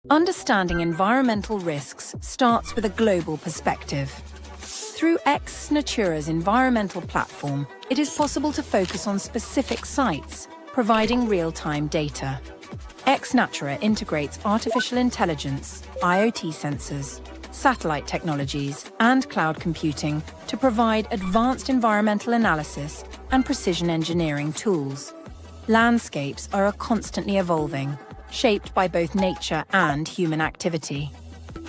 Understanding environmental risks starts with a global perspective. Through XNatura's environmental platform, it is possible to focus on specific sites, providing real-time data. XNatura integrates artificial intelligence, IoT sensors, satellite technologies, and cloud computing to provide advanced environmental analysis and precision engineering tools. Landscapes are constantly evolving, shaped by both nature and human activity.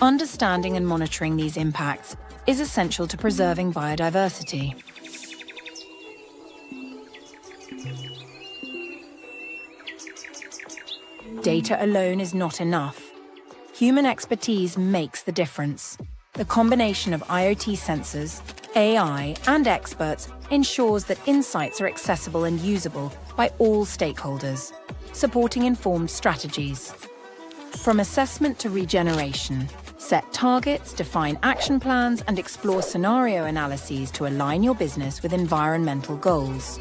Understanding and monitoring these impacts is essential to preserving biodiversity. Data alone is not enough. Human expertise makes the difference. The combination of IoT sensors, AI, and experts ensures that insights are accessible and usable by all stakeholders, supporting informed strategies. From assessment to regeneration, set targets, define action plans, and explore scenario analyses to align your business with environmental goals.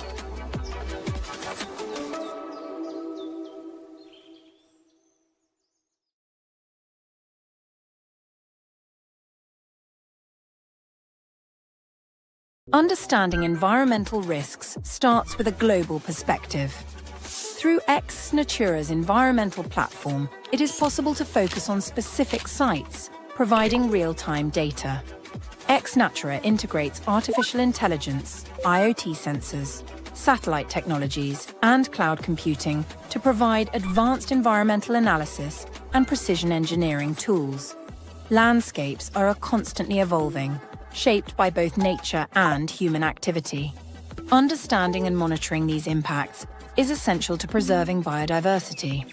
Understanding environmental risks starts with a global perspective. Through XNatura's environmental platform, it is possible to focus on specific sites, providing real-time data. XNatura integrates artificial intelligence, IoT sensors, satellite technologies, and cloud computing to provide advanced environmental analysis and precision engineering tools. Landscapes are constantly evolving, shaped by both nature and human activity. Understanding and monitoring these impacts is essential to preserving biodiversity.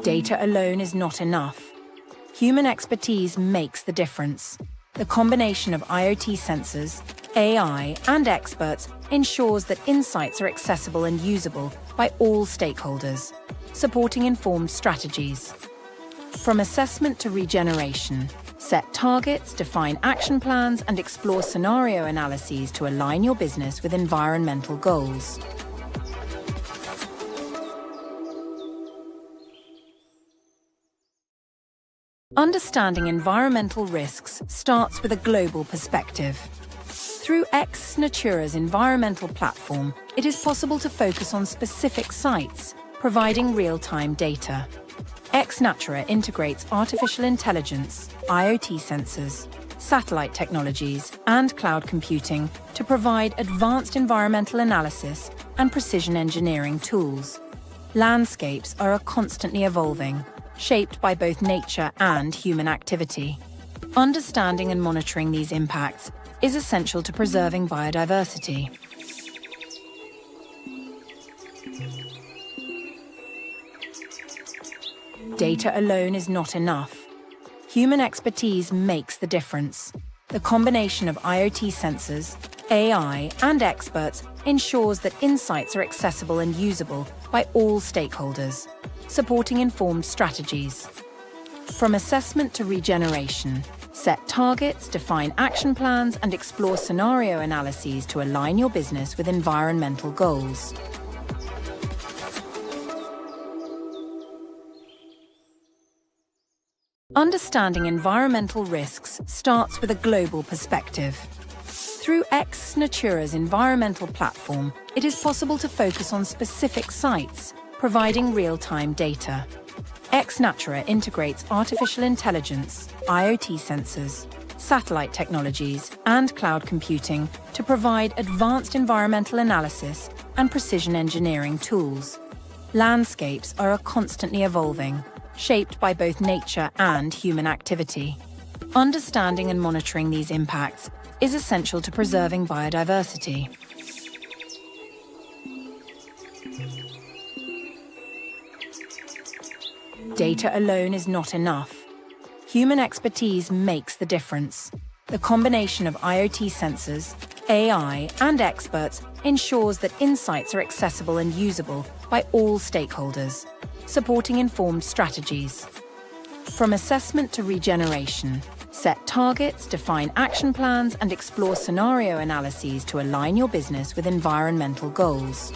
Data alone is not enough. Human expertise makes the difference. The combination of IoT sensors, AI, and experts ensures that insights are accessible and usable by all stakeholders, supporting informed strategies. From assessment to regeneration, set targets, define action plans, and explore scenario analyses to align your business with environmental goals. Understanding environmental risks starts with a global perspective. Through XNatura's environmental platform, it is possible to focus on specific sites, providing real-time data. XNatura integrates artificial intelligence, IoT sensors, satellite technologies, and cloud computing to provide advanced environmental analysis and precision engineering tools. Landscapes are constantly evolving, shaped by both nature and human activity. Understanding and monitoring these impacts is essential to preserving biodiversity. Data alone is not enough. Human expertise makes the difference. The combination of IoT sensors, AI, and experts ensures that insights are accessible and usable by all stakeholders, supporting informed strategies. From assessment to regeneration, set targets, define action plans, and explore scenario analyses to align your business with environmental goals. Understanding environmental risks starts with a global perspective. Through XNatura's environmental platform, it is possible to focus on specific sites, providing real-time data. XNatura integrates artificial intelligence, IoT sensors, satellite technologies, and cloud computing to provide advanced environmental analysis and precision engineering tools. Landscapes are constantly evolving, shaped by both nature and human activity. Understanding and monitoring these impacts is essential to preserving biodiversity. Data alone is not enough. Human expertise makes the difference. The combination of IoT sensors, AI, and experts ensures that insights are accessible and usable by all stakeholders, supporting informed strategies. From assessment to regeneration, Set targets, define action plans, and explore scenario analyses to align your business with environmental goals.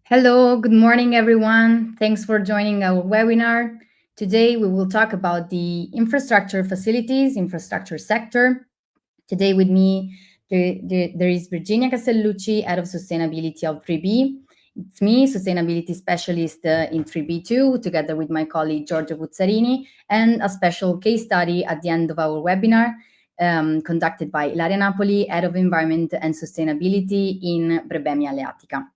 Hello, good morning, everyone. Thanks for joining our webinar. Today, we will talk about the infrastructure sector. Today with me, there is Virginia Castellucci, Head of Sustainability of 3B. It's me, Sustainability Specialist in 3B2, together with my colleague Giorgio Buzzarini, and a special case study at the end of our webinar, conducted by Ilaria Napoli, Head of Environment and Sustainability in Brebemia Aleatica.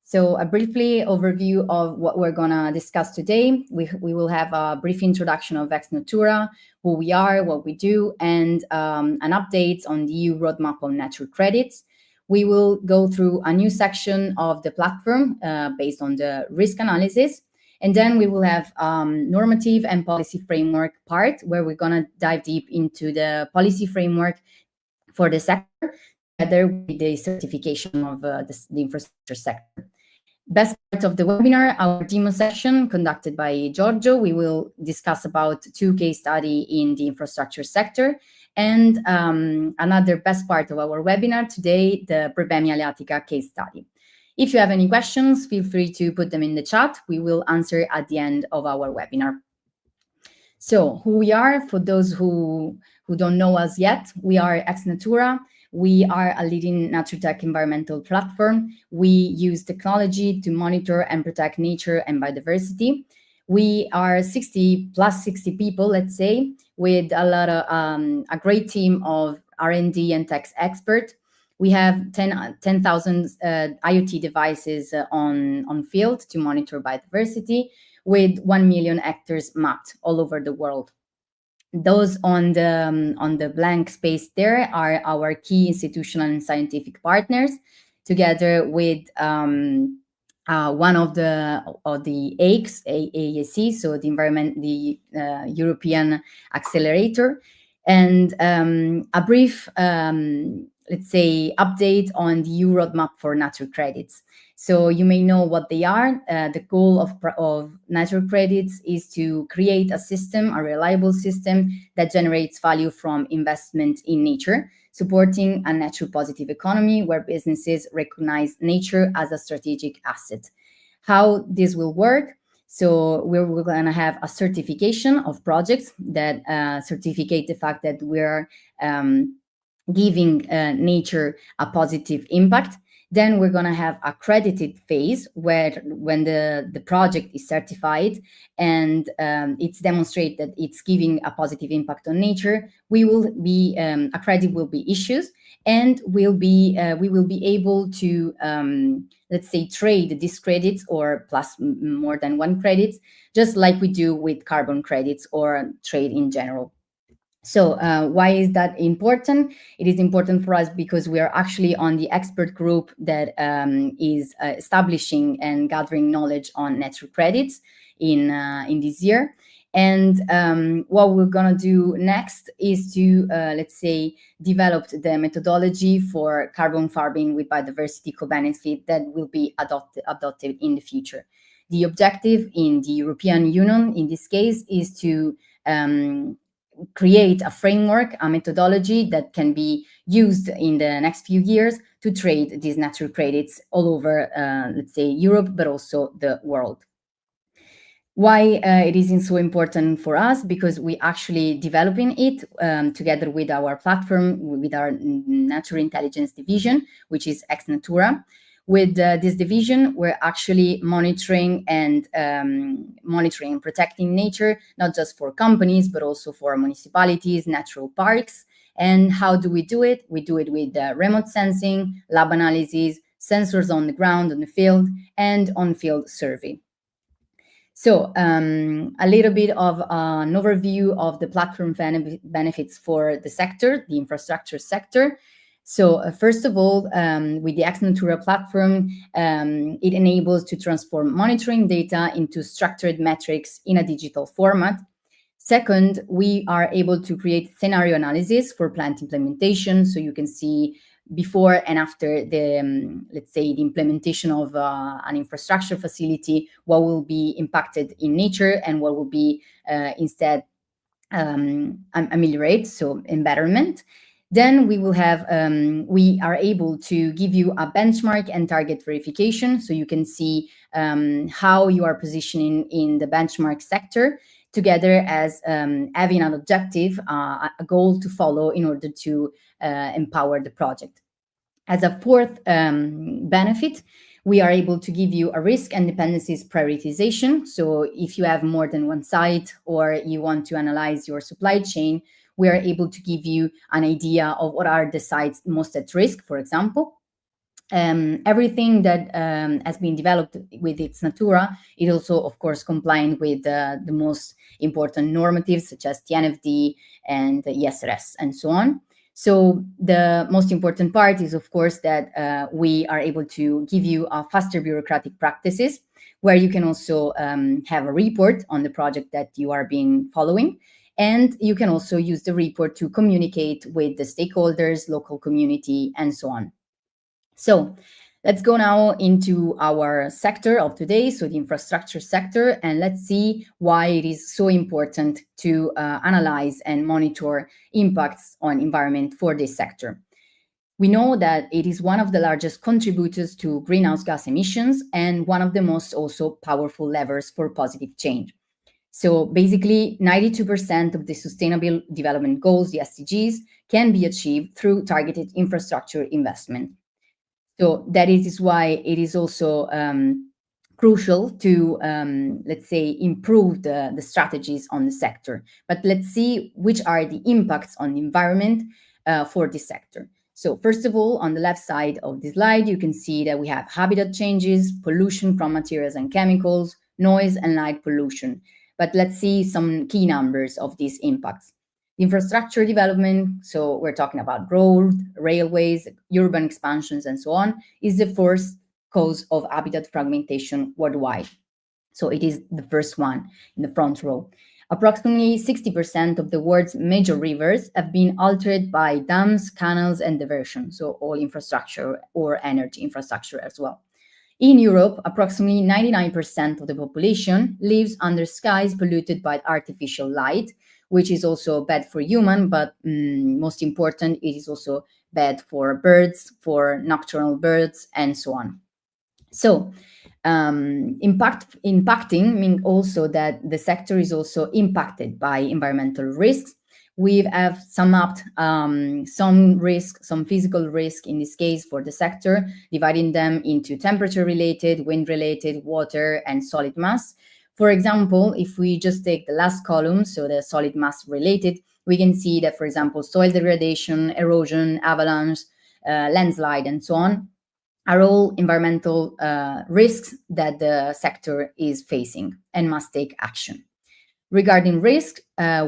So a briefly overview of what we're going to discuss today. We will have a brief introduction of XNatura, who we are, what we do, and an update on the EU roadmap on natural credits. We will go through a new section of the platform based on the risk analysis. And then we will have normative and policy framework part, where we're going to dive deep into the policy framework for the sector, together with the certification of the infrastructure sector. Best part of the webinar, our demo session conducted by Giorgio. We will discuss about 2 case study in the infrastructure sector. And another best part of our webinar today, the Brebemia Aleatica case study. If you have any questions, feel free to put them in the chat. We will answer at the end of our webinar. So who we are, for those who don't know us yet, we are XNatura. We are a leading naturtech environmental platform. We use technology to monitor and protect nature and biodiversity. We are 60 people, let's say, with a lot of a great team of R&D and tech experts. We have 10,000 IoT devices on field to monitor biodiversity, with 1 million hectares mapped all over the world. Those on the blank space there are our key institutional and scientific partners, together with one of the AICs, AAC, so the European Accelerator, and a brief let's say update on the EU roadmap for natural credits. So you may know what they are. The goal of natural credits is to create a system, a reliable system that generates value from investment in nature, supporting a natural positive economy where businesses recognize nature as a strategic asset. How this will work? So we're going to have a certification of projects that certificate the fact that we're giving nature a positive impact. Then we're going to have a credited phase where when the project is certified and it's demonstrated that it's giving a positive impact on nature, we will be a credit will be issued, and we will be able to let's say trade these credits or plus more than one credit, just like we do with carbon credits or trade in general. So why is that important? It is important for us because we are actually on the expert group that is establishing and gathering knowledge on natural credits in this year. And what we're going to do next is to, let's say, develop the methodology for carbon farming with biodiversity co-benefit that will be adopted in the future. The objective in the European Union, in this case, is to create a framework, a methodology that can be used in the next few years to trade these natural credits all over, let's say, Europe, but also the world. Why it isn't so important for us? Because we actually developing it together with our platform, with our natural intelligence division, which is XNatura. With this division, we're actually monitoring and protecting nature, not just for companies, but also for municipalities, natural parks. And how do we do it? We do it with remote sensing, lab analysis, sensors on the ground, on the field, and on-field survey. So a little bit of an overview of the platform benefits for the sector, the infrastructure sector. So first of all, with the XNatura platform, it enables to transform monitoring data into structured metrics in a digital format. Second, we are able to create scenario analysis for plant implementation. So you can see before and after the, let's say, the implementation of an infrastructure facility, what will be impacted in nature and what will be instead ameliorate, so betterment. Then we will have, we are able to give you a benchmark and target verification, so you can see how you are positioning in the benchmark sector, together as having an objective, a goal to follow in order to empower the project. As a fourth benefit, we are able to give you a risk and dependencies prioritization. So if you have more than one site or you want to analyze your supply chain, we are able to give you an idea of what are the sites most at risk, for example. Everything that has been developed with XNatura is also, of course, compliant with the most important normatives such as TNFD and ESRS and so on. So the most important part is, of course, that we are able to give you faster bureaucratic practices, where you can also have a report on the project that you are being following. And you can also use the report to communicate with the stakeholders, local community, and so on. So let's go now into our sector of today, so the infrastructure sector, and let's see why it is so important to analyze and monitor impacts on environment for this sector. We know that it is one of the largest contributors to greenhouse gas emissions and one of the most also powerful levers for positive change. So basically, 92% of the Sustainable Development Goals, the SDGs, can be achieved through targeted infrastructure investment. So that is why it is also crucial to, let's say, improve the strategies on the sector. But let's see which are the impacts on the environment for this sector. So first of all, on the left side of the slide, you can see that we have habitat changes, pollution from materials and chemicals, noise and light pollution. But let's see some key numbers of these impacts. Infrastructure development, so we're talking about road, railways, urban expansions, and so on, is the first cause of habitat fragmentation worldwide. So it is the first one in the front row. Approximately 60% of the world's major rivers have been altered by dams, canals, and diversion, so all infrastructure or energy infrastructure as well. In Europe, approximately 99% of the population lives under skies polluted by artificial light, which is also bad for human, but most important, it is also bad for birds, for nocturnal birds, and so on. So impacting means also that the sector is also impacted by environmental risks. We have summed up some risk, some physical risk in this case for the sector, dividing them into temperature-related, wind-related, water, and solid mass. For example, if we just take the last column, so the solid mass related, we can see that, for example, soil degradation, erosion, avalanche, landslide, and so on, are all environmental risks that the sector is facing and must take action. Regarding risk,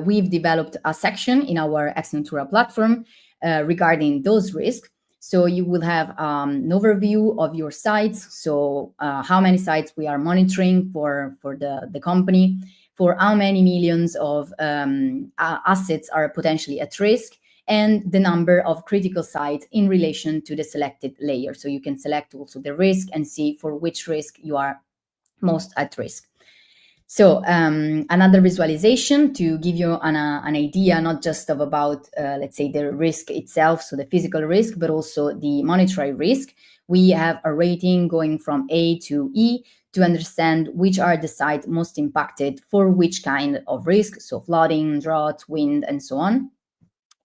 we've developed a section in our XNatura platform regarding those risks. So you will have an overview of your sites, so how many sites we are monitoring for the company, for how many millions of assets are potentially at risk, and the number of critical sites in relation to the selected layer. So you can select also the risk and see for which risk you are most at risk. So another visualization to give you an idea, not just of about, let's say, the risk itself, so the physical risk, but also the monetary risk. We have a rating going from A to E to understand which are the sites most impacted for which kind of risk, so flooding, drought, wind, and so on.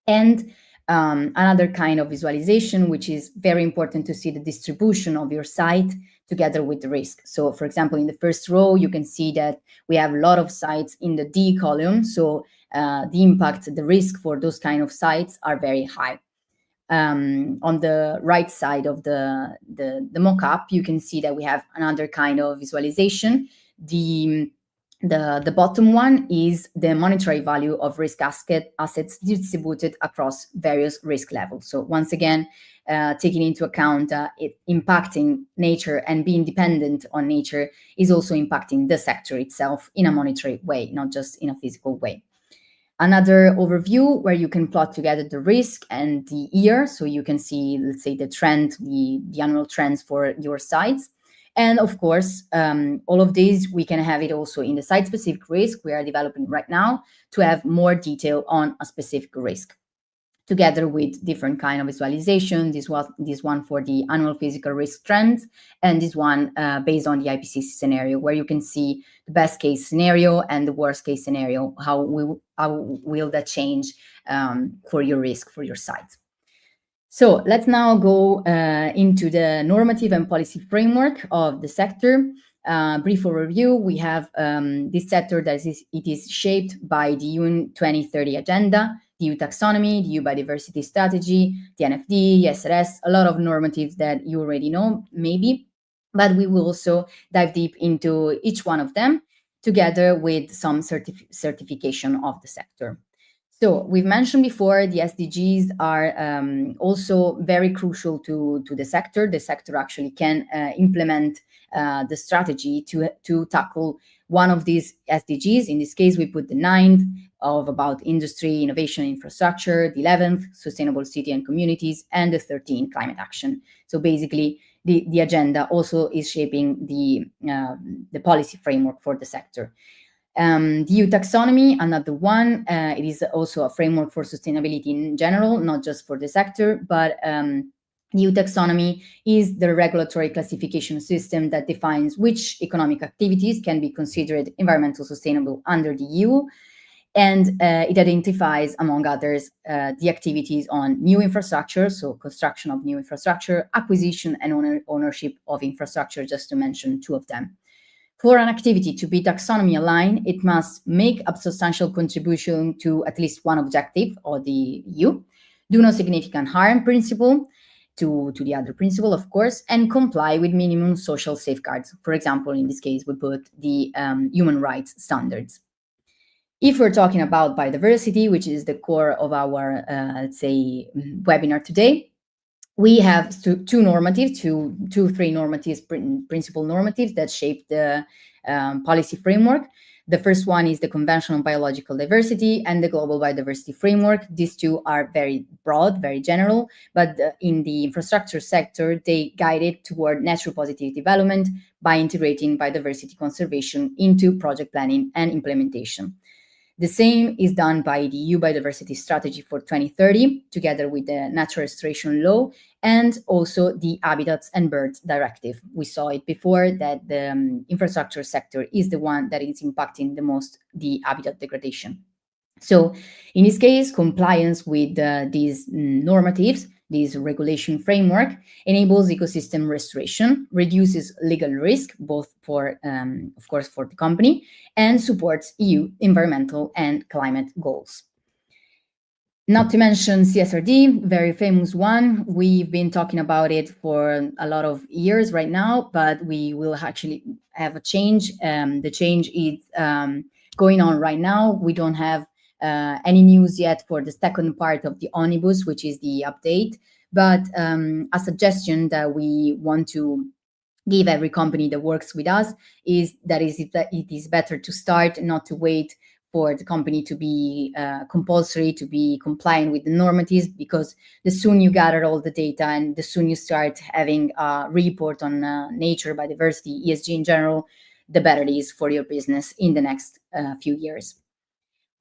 And another kind of visualization, which is very important to see the distribution of your site together with the risk. So for example, in the first row, you can see that we have a lot of sites in the D column. So the impact, the risk for those kind of sites are very high. On the right side of the mock-up, you can see that we have another kind of visualization. The bottom one is the monetary value of risk assets distributed across various risk levels. So once again, taking into account it impacting nature and being dependent on nature is also impacting the sector itself in a monetary way, not just in a physical way. Another overview where you can plot together the risk and the year, so you can see, let's say, the trend, the annual trends for your sites. And of course, all of these, we can have it also in the site-specific risk we are developing right now to have more detail on a specific risk, together with different kind of visualization. This one for the annual physical risk trends, and this one based on the IPCC scenario, where you can see the best case scenario and the worst case scenario, how will that change for your risk for your site. So let's now go into the normative and policy framework of the sector. Brief overview: we have this sector that is shaped by the UN 2030 agenda, the EU taxonomy, the EU biodiversity strategy, TNFD, ESRS, a lot of normatives that you already know, maybe, but we will also dive deep into each one of them, together with some certification of the sector. So we've mentioned before, the SDGs are also very crucial to the sector. The sector actually can implement the strategy to tackle one of these SDGs. In this case, we put the 9th of about industry, innovation, infrastructure, the 11th, sustainable city and communities, and the 13th, climate action. So basically, the agenda also is shaping the policy framework for the sector. The EU taxonomy, another one, it is also a framework for sustainability in general, not just for the sector, but the EU taxonomy is the regulatory classification system that defines which economic activities can be considered environmental sustainable under the EU. And it identifies, among others, the activities on new infrastructure, so construction of new infrastructure, acquisition and ownership of infrastructure, just to mention two of them. For an activity to be taxonomy aligned, it must make a substantial contribution to at least one objective of the EU, do no significant harm principle to the other principle, of course, and comply with minimum social safeguards. For example, in this case, we put the human rights standards. If we're talking about biodiversity, which is the core of our, let's say, webinar today, we have three normatives, principal normatives that shape the policy framework. The first one is the Convention on Biological Diversity and the Global Biodiversity Framework. These two are very broad, very general, but in the infrastructure sector, they guide it toward natural positive development by integrating biodiversity conservation into project planning and implementation. The same is done by the EU Biodiversity Strategy for 2030, together with the Natural Restoration Law, and also the Habitats and Birds Directive. We saw it before that the infrastructure sector is the one that is impacting the most the habitat degradation. So in this case, compliance with these normatives, this regulation framework, enables ecosystem restoration, reduces legal risk, both for, of course, for the company, and supports EU environmental and climate goals. Not to mention CSRD, very famous one. We've been talking about it for a lot of years right now, but we will actually have a change. The change is going on right now. We don't have any news yet for the second part of the omnibus, which is the update, but a suggestion that we want to give every company that works with us is that it is better to start, not to wait for the company to be compulsory, to be compliant with the normatives, because the sooner you gather all the data and the sooner you start having a report on nature, biodiversity, ESG in general, the better it is for your business in the next few years.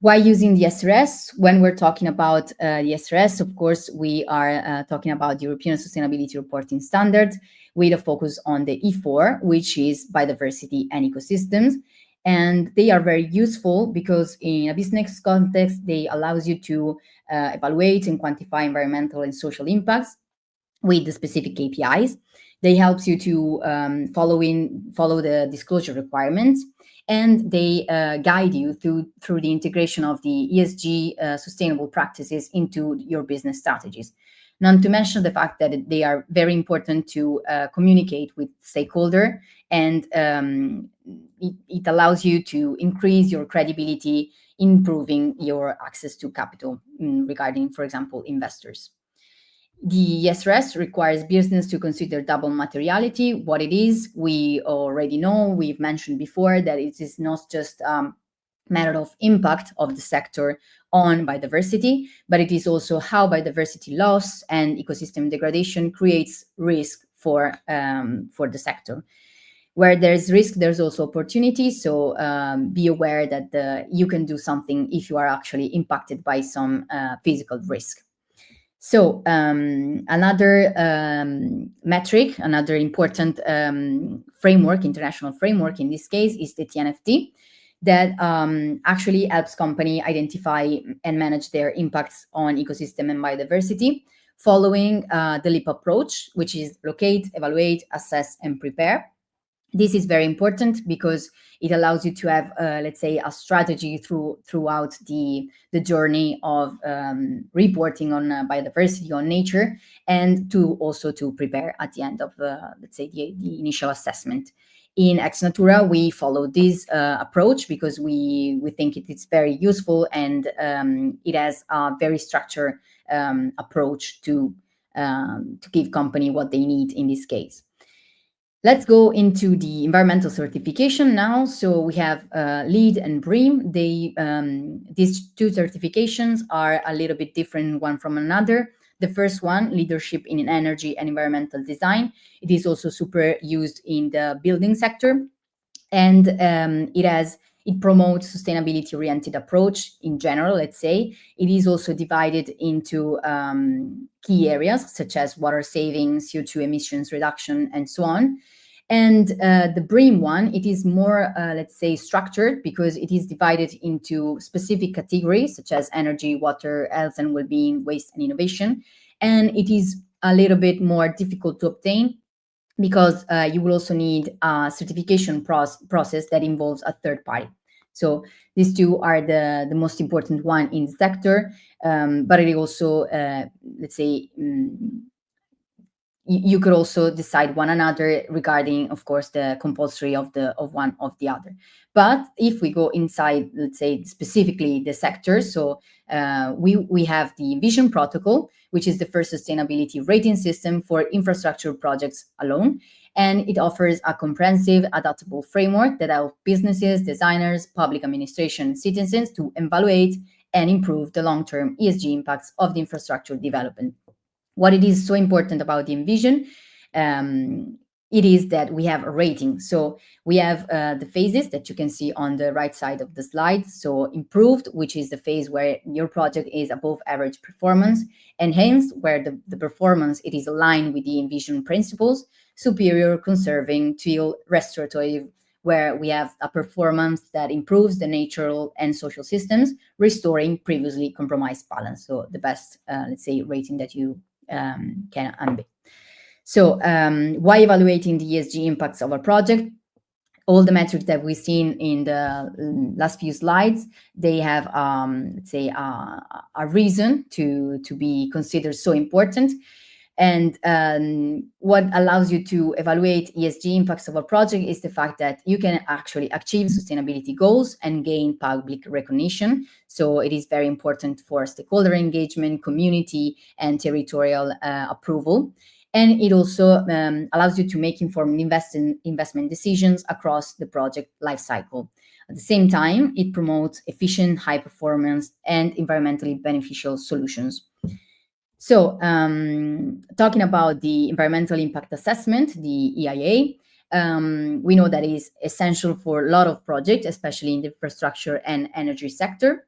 Why using the SRS? When we're talking about the SRS, of course, we are talking about the European Sustainability Reporting Standards with a focus on the E4, which is biodiversity and ecosystems. And they are very useful because in a business context, they allows you to evaluate and quantify environmental and social impacts with the specific KPIs. They help you to follow the disclosure requirements, and they guide you through the integration of the ESG sustainable practices into your business strategies. Not to mention the fact that they are very important to communicate with stakeholder, and it allows you to increase your credibility, improving your access to capital regarding, for example, investors. The SRS requires business to consider double materiality. What it is, we already know. We've mentioned before that it is not just matter of impact of the sector on biodiversity, but it is also how biodiversity loss and ecosystem degradation creates risk for the sector. Where there's risk, there's also opportunity. So be aware that you can do something if you are actually impacted by some physical risk. So another metric, another important framework, international framework in this case, is the TNFD, that actually helps company identify and manage their impacts on ecosystem and biodiversity, following the LEAP approach, which is locate, evaluate, assess, and prepare. This is very important because it allows you to have, let's say, a strategy throughout the journey of reporting on biodiversity, on nature, and to prepare at the end of, let's say, the initial assessment. In XNatura, we follow this approach because we think it's very useful, and it has a very structured approach to give company what they need in this case. Let's go into the environmental certification now. So we have LEED and BREEAM. These two certifications are a little bit different one from another. The first one, leadership in energy and environmental design. It is also super used in the building sector, and it promotes sustainability-oriented approach in general, let's say. It is also divided into key areas such as water saving, CO2 emissions reduction, and so on. And the BREEAM one, it is more, let's say, structured because it is divided into specific categories such as energy, water, health and well-being, waste and innovation. And it is a little bit more difficult to obtain because you will also need a certification process that involves a third party. So these two are the most important one in the sector, but it also, let's say, you could also decide one another regarding, of course, the compulsory of one of the other. But if we go inside, let's say, specifically the sector, so we have the Envision protocol, which is the first sustainability rating system for infrastructure projects alone. And it offers a comprehensive, adaptable framework that helps businesses, designers, public administration, and citizens to evaluate and improve the long-term ESG impacts of the infrastructure development. What it is so important about the Envision, it is that we have a rating. So we have the phases that you can see on the right side of the slide. So improved, which is the phase where your project is above average performance. Enhanced, where the performance, it is aligned with the Envision principles. Superior, conserving, till restorative, where we have a performance that improves the natural and social systems, restoring previously compromised balance. So the best, let's say, rating that you can ambit. So why evaluating the ESG impacts of our project? All the metrics that we've seen in the last few slides, they have, let's say, a reason to be considered so important. And what allows you to evaluate ESG impacts of a project is the fact that you can actually achieve sustainability goals and gain public recognition. So it is very important for stakeholder engagement, community, and territorial approval. And it also allows you to make informed investment decisions across the project lifecycle. At the same time, it promotes efficient, high performance, and environmentally beneficial solutions. So talking about the environmental impact assessment, the EIA, we know that it is essential for a lot of projects, especially in the infrastructure and energy sector.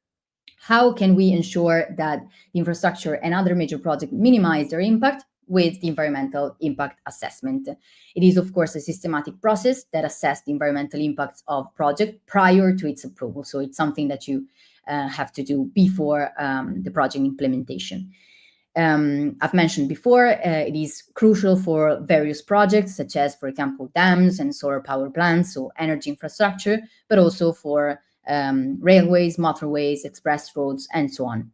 How can we ensure that the infrastructure and other major projects minimize their impact? With the environmental impact assessment. It is, of course, a systematic process that assesses the environmental impacts of project prior to its approval. So it's something that you have to do before the project implementation. I've mentioned before, it is crucial for various projects, such as, for example, dams and solar power plants, so energy infrastructure, but also for railways, motorways, express roads, and so on.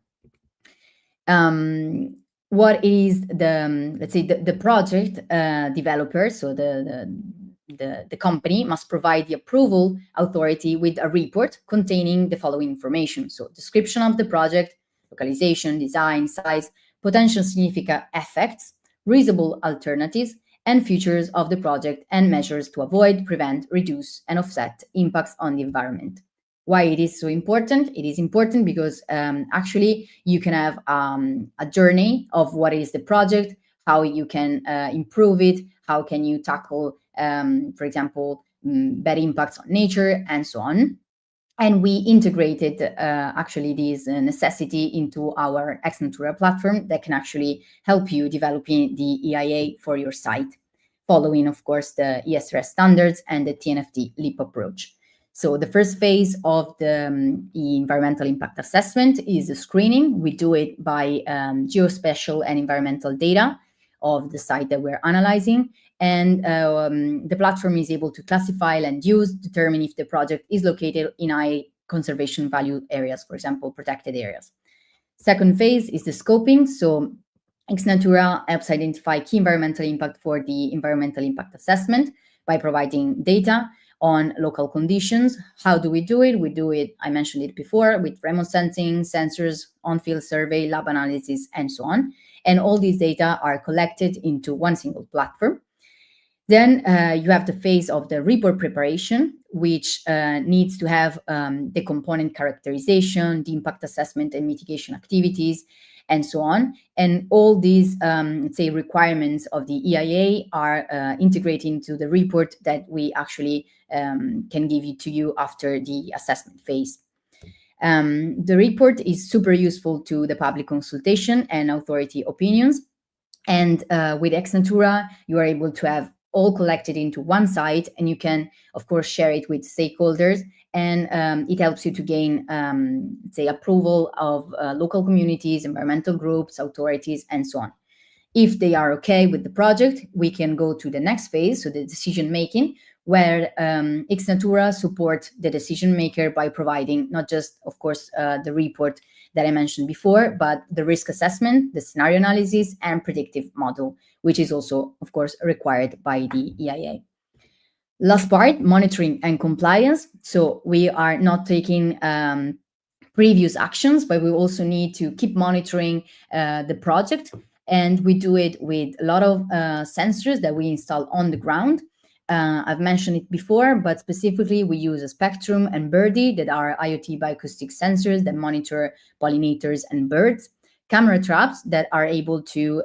What is the, let's say, the project developer, so the company must provide the approval authority with a report containing the following information. So description of the project, localization, design, size, potential significant effects, reasonable alternatives, and features of the project, and measures to avoid, prevent, reduce, and offset impacts on the environment. Why it is so important? It is important because actually you can have a journey of what is the project, how you can improve it, how can you tackle, for example, bad impacts on nature, and so on. And we integrated actually this necessity into our XNatura platform that can actually help you developing the EIA for your site, following, of course, the ESRS standards and the TNFD LEAP approach. So the first phase of the environmental impact assessment is the screening. We do it by geospatial and environmental data of the site that we're analyzing. And the platform is able to classify land use, determine if the project is located in high conservation value areas, for example, protected areas. Second phase is the scoping. So XNatura helps identify key environmental impact for the environmental impact assessment by providing data on local conditions. How do we do it? We do it, I mentioned it before, with remote sensing, sensors, on-field survey, lab analysis, and so on. And all these data are collected into one single platform. Then you have the phase of the report preparation, which needs to have the component characterization, the impact assessment and mitigation activities, and so on. And all these, let's say, requirements of the EIA are integrated into the report that we actually can give it to you after the assessment phase. The report is super useful to the public consultation and authority opinions. And with XNatura, you are able to have all collected into one site, and you can, of course, share it with stakeholders. And it helps you to gain, say, approval of local communities, environmental groups, authorities, and so on. If they are okay with the project, we can go to the next phase, so the decision making, where XNatura support the decision maker by providing not just, of course, the report that I mentioned before, but the risk assessment, the scenario analysis, and predictive model, which is also, of course, required by the EIA. Last part, monitoring and compliance. So we are not taking previous actions, but we also need to keep monitoring the project. And we do it with a lot of sensors that we install on the ground. I've mentioned it before, but specifically we use a Spectrum and Birdie that are IoT bioacoustic sensors that monitor pollinators and birds. Camera traps that are able to,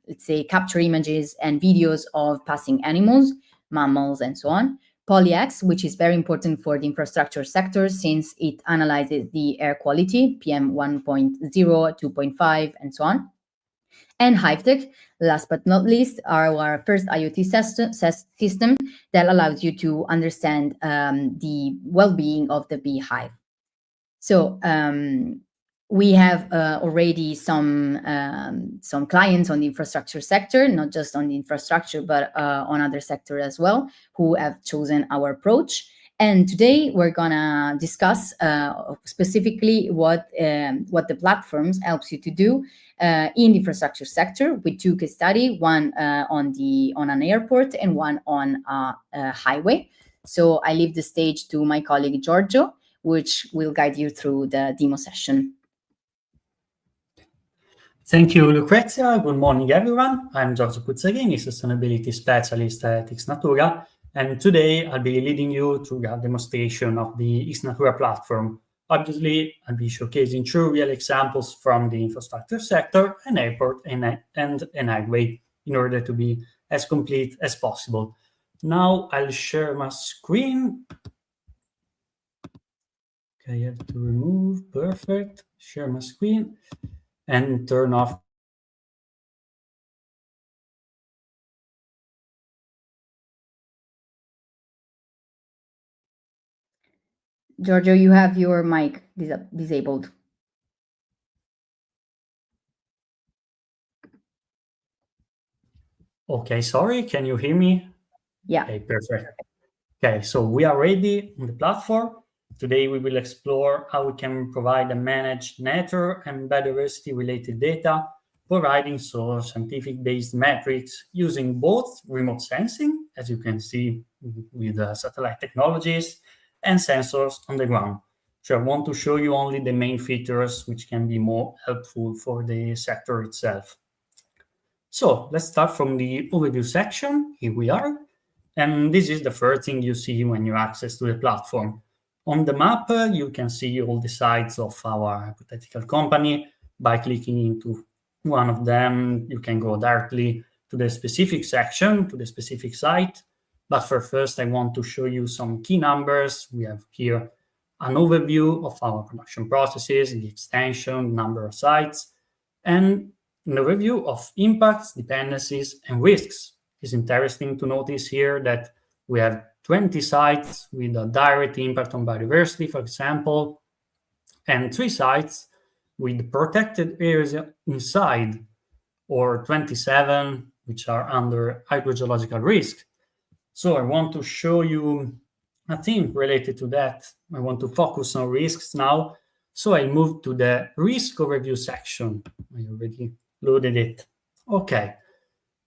let's say, capture images and videos of passing animals, mammals, and so on. PolyX, which is very important for the infrastructure sector since it analyzes the air quality, PM 1.0, 2.5, and so on. And HiveTech, last but not least, are our first IoT system that allows you to understand the well-being of the beehive. So we have already some clients on the infrastructure sector, not just on the infrastructure, but on other sectors as well, who have chosen our approach. And today we're gonna discuss specifically what the platforms helps you to do in the infrastructure sector with two case studies, one on an airport and one on a highway. So I leave the stage to my colleague Giorgio, which will guide you through the demo session. Thank you, Lucrezia. Good morning, everyone. I'm Giorgio Puzzaghini, Sustainability Specialist at XNatura, and today I'll be leading you through a demonstration of the XNatura platform. Obviously, I'll be showcasing two real examples from the infrastructure sector, an airport and an highway, in order to be as complete as possible. Now I'll share my screen. Okay, I have to remove, perfect, share my screen, and turn off. Giorgio, you have your mic disabled. Okay, sorry, can you hear me? Yeah. Okay, perfect. Okay, so we are ready on the platform. Today we will explore how we can provide and manage nature and biodiversity related data, providing scientific-based metrics using both remote sensing, as you can see with satellite technologies, and sensors on the ground. So I want to show you only the main features which can be more helpful for the sector itself. So let's start from the overview section. Here we are. And this is the first thing you see when you access to the platform. On the map, you can see all the sites of our hypothetical company. By clicking into one of them, you can go directly to the specific section, to the specific site. But first, I want to show you some key numbers. We have here an overview of our production processes, the extension, number of sites, and an overview of impacts, dependencies, and risks. It's interesting to notice here that we have 20 sites with a direct impact on biodiversity, for example, and 3 sites with protected areas inside, or 27 which are under hydrogeological risk. So I want to show you a thing related to that. I want to focus on risks now. So I moved to the risk overview section. I already loaded it. Okay.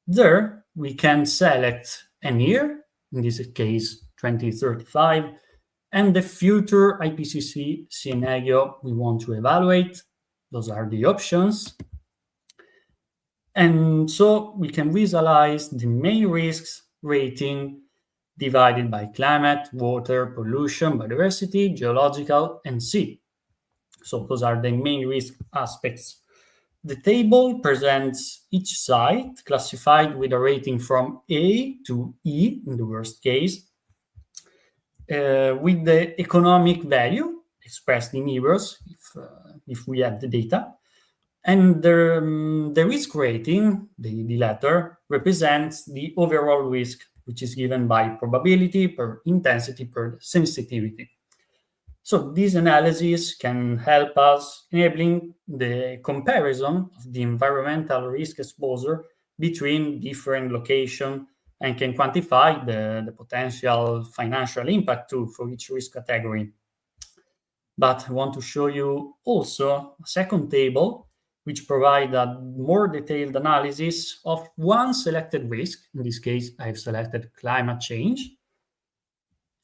There we can select an year, in this case 2035, and the future IPCC scenario we want to evaluate. Those are the options. And so we can visualize the main risks rating divided by climate, water, pollution, biodiversity, geological, and sea. So those are the main risk aspects. The table presents each site classified with a rating from A to E, in the worst case, with the economic value expressed in euros, if we have the data. And the risk rating, the letter, represents the overall risk, which is given by probability per intensity per sensitivity. So these analyses can help us enabling the comparison of the environmental risk exposure between different locations and can quantify the potential financial impact too for each risk category. But I want to show you also a second table which provide a more detailed analysis of one selected risk. In this case, I have selected climate change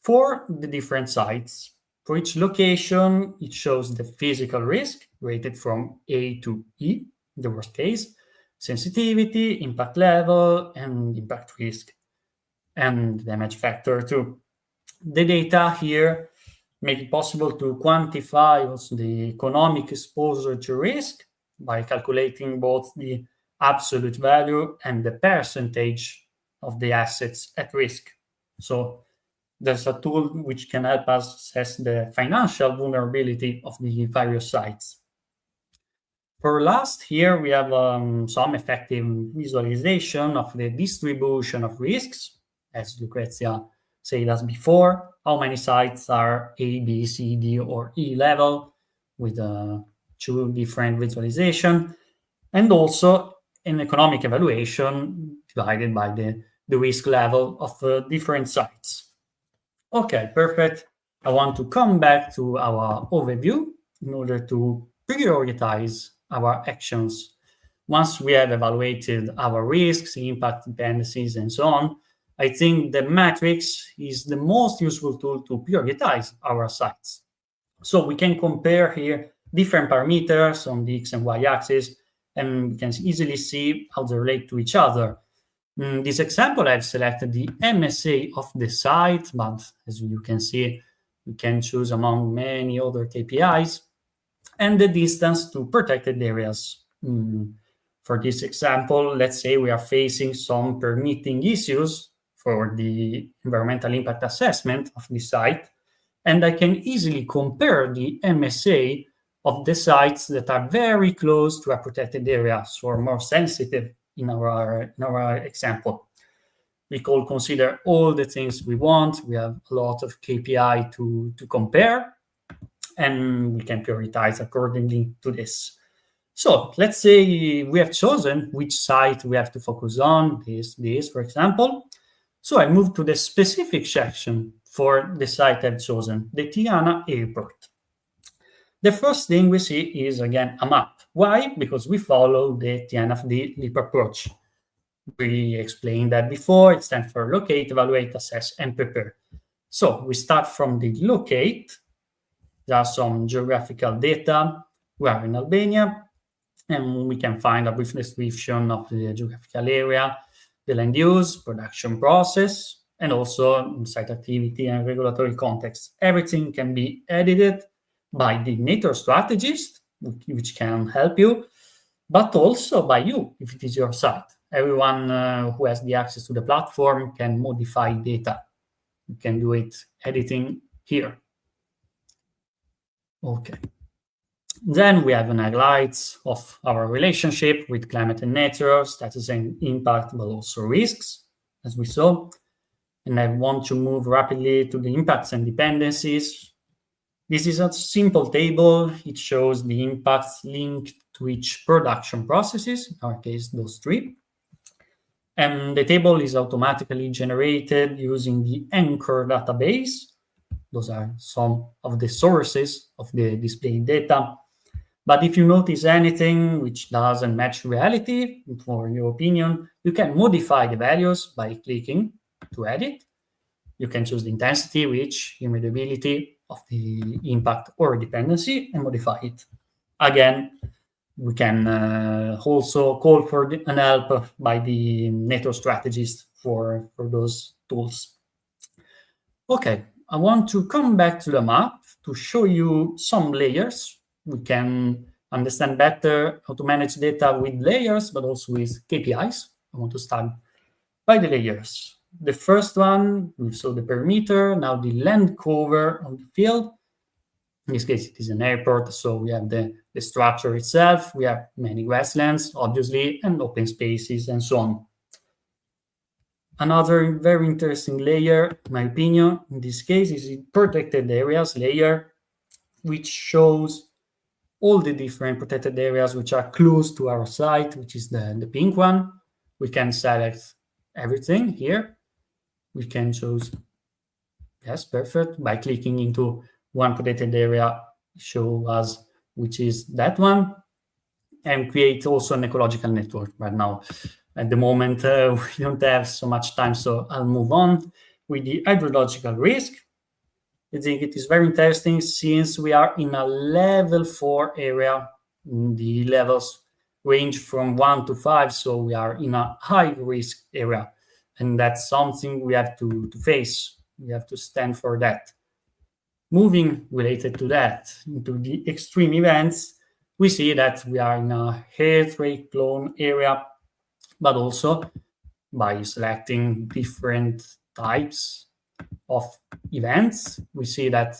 for the different sites. For each location, it shows the physical risk rated from A to E, in the worst case, sensitivity, impact level, and impact risk, and damage factor too. The data here make it possible to quantify also the economic exposure to risk by calculating both the absolute value and the percentage of the assets at risk. So there's a tool which can help us assess the financial vulnerability of the various sites. For last, here we have some effective visualization of the distribution of risks, as Lucrezia said us before, how many sites are A, B, C, D, or E level, with 2 different visualization, and also an economic evaluation divided by the risk level of different sites. Okay, perfect. I want to come back to our overview in order to prioritize our actions. Once we have evaluated our risks, impact, dependencies, and so on, I think the matrix is the most useful tool to prioritize our sites. So we can compare here different parameters on the X and Y axis, and we can easily see how they relate to each other. In this example, I've selected the MSA of the site, but as you can see, we can choose among many other KPIs, and the distance to protected areas. For this example, let's say we are facing some permitting issues for the environmental impact assessment of the site, and I can easily compare the MSA of the sites that are very close to a protected area, so more sensitive in our example. We could consider all the things we want. We have a lot of KPI to compare, and we can prioritize accordingly to this. So let's say we have chosen which site we have to focus on, this, for example. So I move to the specific section for the site I've chosen, the Tirana Airport. The first thing we see is, again, a map. Why? Because we follow the TNFD LEAP approach. We explained that before. It stands for locate, evaluate, assess, and prepare. So we start from the locate. There are some geographical data. We are in Albania, and we can find a brief description of the geographical area, the land use, production process, and also site activity and regulatory context. Everything can be edited by the nature strategist, which can help you, but also by you, if it is your site. Everyone who has the access to the platform can modify data. You can do it editing here. Okay. Then we have an highlights of our relationship with climate and nature, status and impact, but also risks, as we saw. And I want to move rapidly to the impacts and dependencies. This is a simple table. It shows the impacts linked to each production processes, in our case, those three. And the table is automatically generated using the Anchor database. Those are some of the sources of the displayed data. But if you notice anything which doesn't match reality, for your opinion, you can modify the values by clicking to edit. You can choose the intensity, reach, immutability of the impact or dependency and modify it. Again, we can also call for an help by the nature strategist for those tools. Okay, I want to come back to the map to show you some layers. We can understand better how to manage data with layers, but also with KPIs. I want to start by the layers. The first one, we saw the perimeter, now the land cover of the field. In this case, it is an airport, so we have the structure itself, we have many grasslands, obviously, and open spaces, and so on. Another very interesting layer, in my opinion, in this case, is the protected areas layer, which shows all the different protected areas which are close to our site, which is the pink one. We can select everything here. We can choose, yes, perfect, by clicking into one protected area, show us which is that one, and create also an ecological network right now. At the moment, we don't have so much time, so I'll move on with the hydrological risk. I think it is very interesting since we are in a level 4 area. The levels range from 1 to 5, so we are in a high risk area. And that's something we have to face. We have to stand for that. Moving related to that, into the extreme events, we see that we are in a earthquake-prone area, but also by selecting different types of events, we see that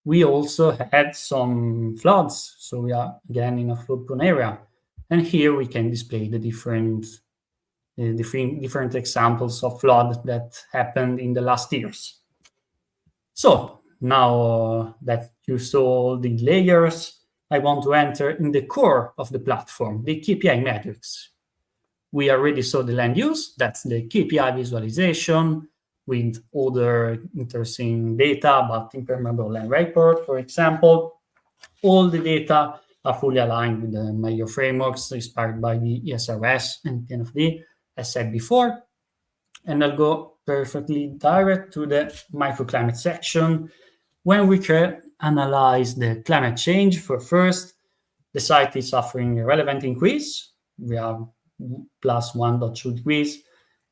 we also had some floods. So we are again in a flood-prone area. And here we can display the different examples of flood that happened in the last years. So now that you saw all the layers, I want to enter in the core of the platform, the KPI metrics. We already saw the land use, that's the KPI visualization with other interesting data about impermeable land report, for example. All the data are fully aligned with the major frameworks inspired by the ESRS and TNFD, as said before. And I'll go perfectly direct to the microclimate section. When we can analyze the climate change for first, the site is suffering a relevant increase. We are plus 1.2 degrees.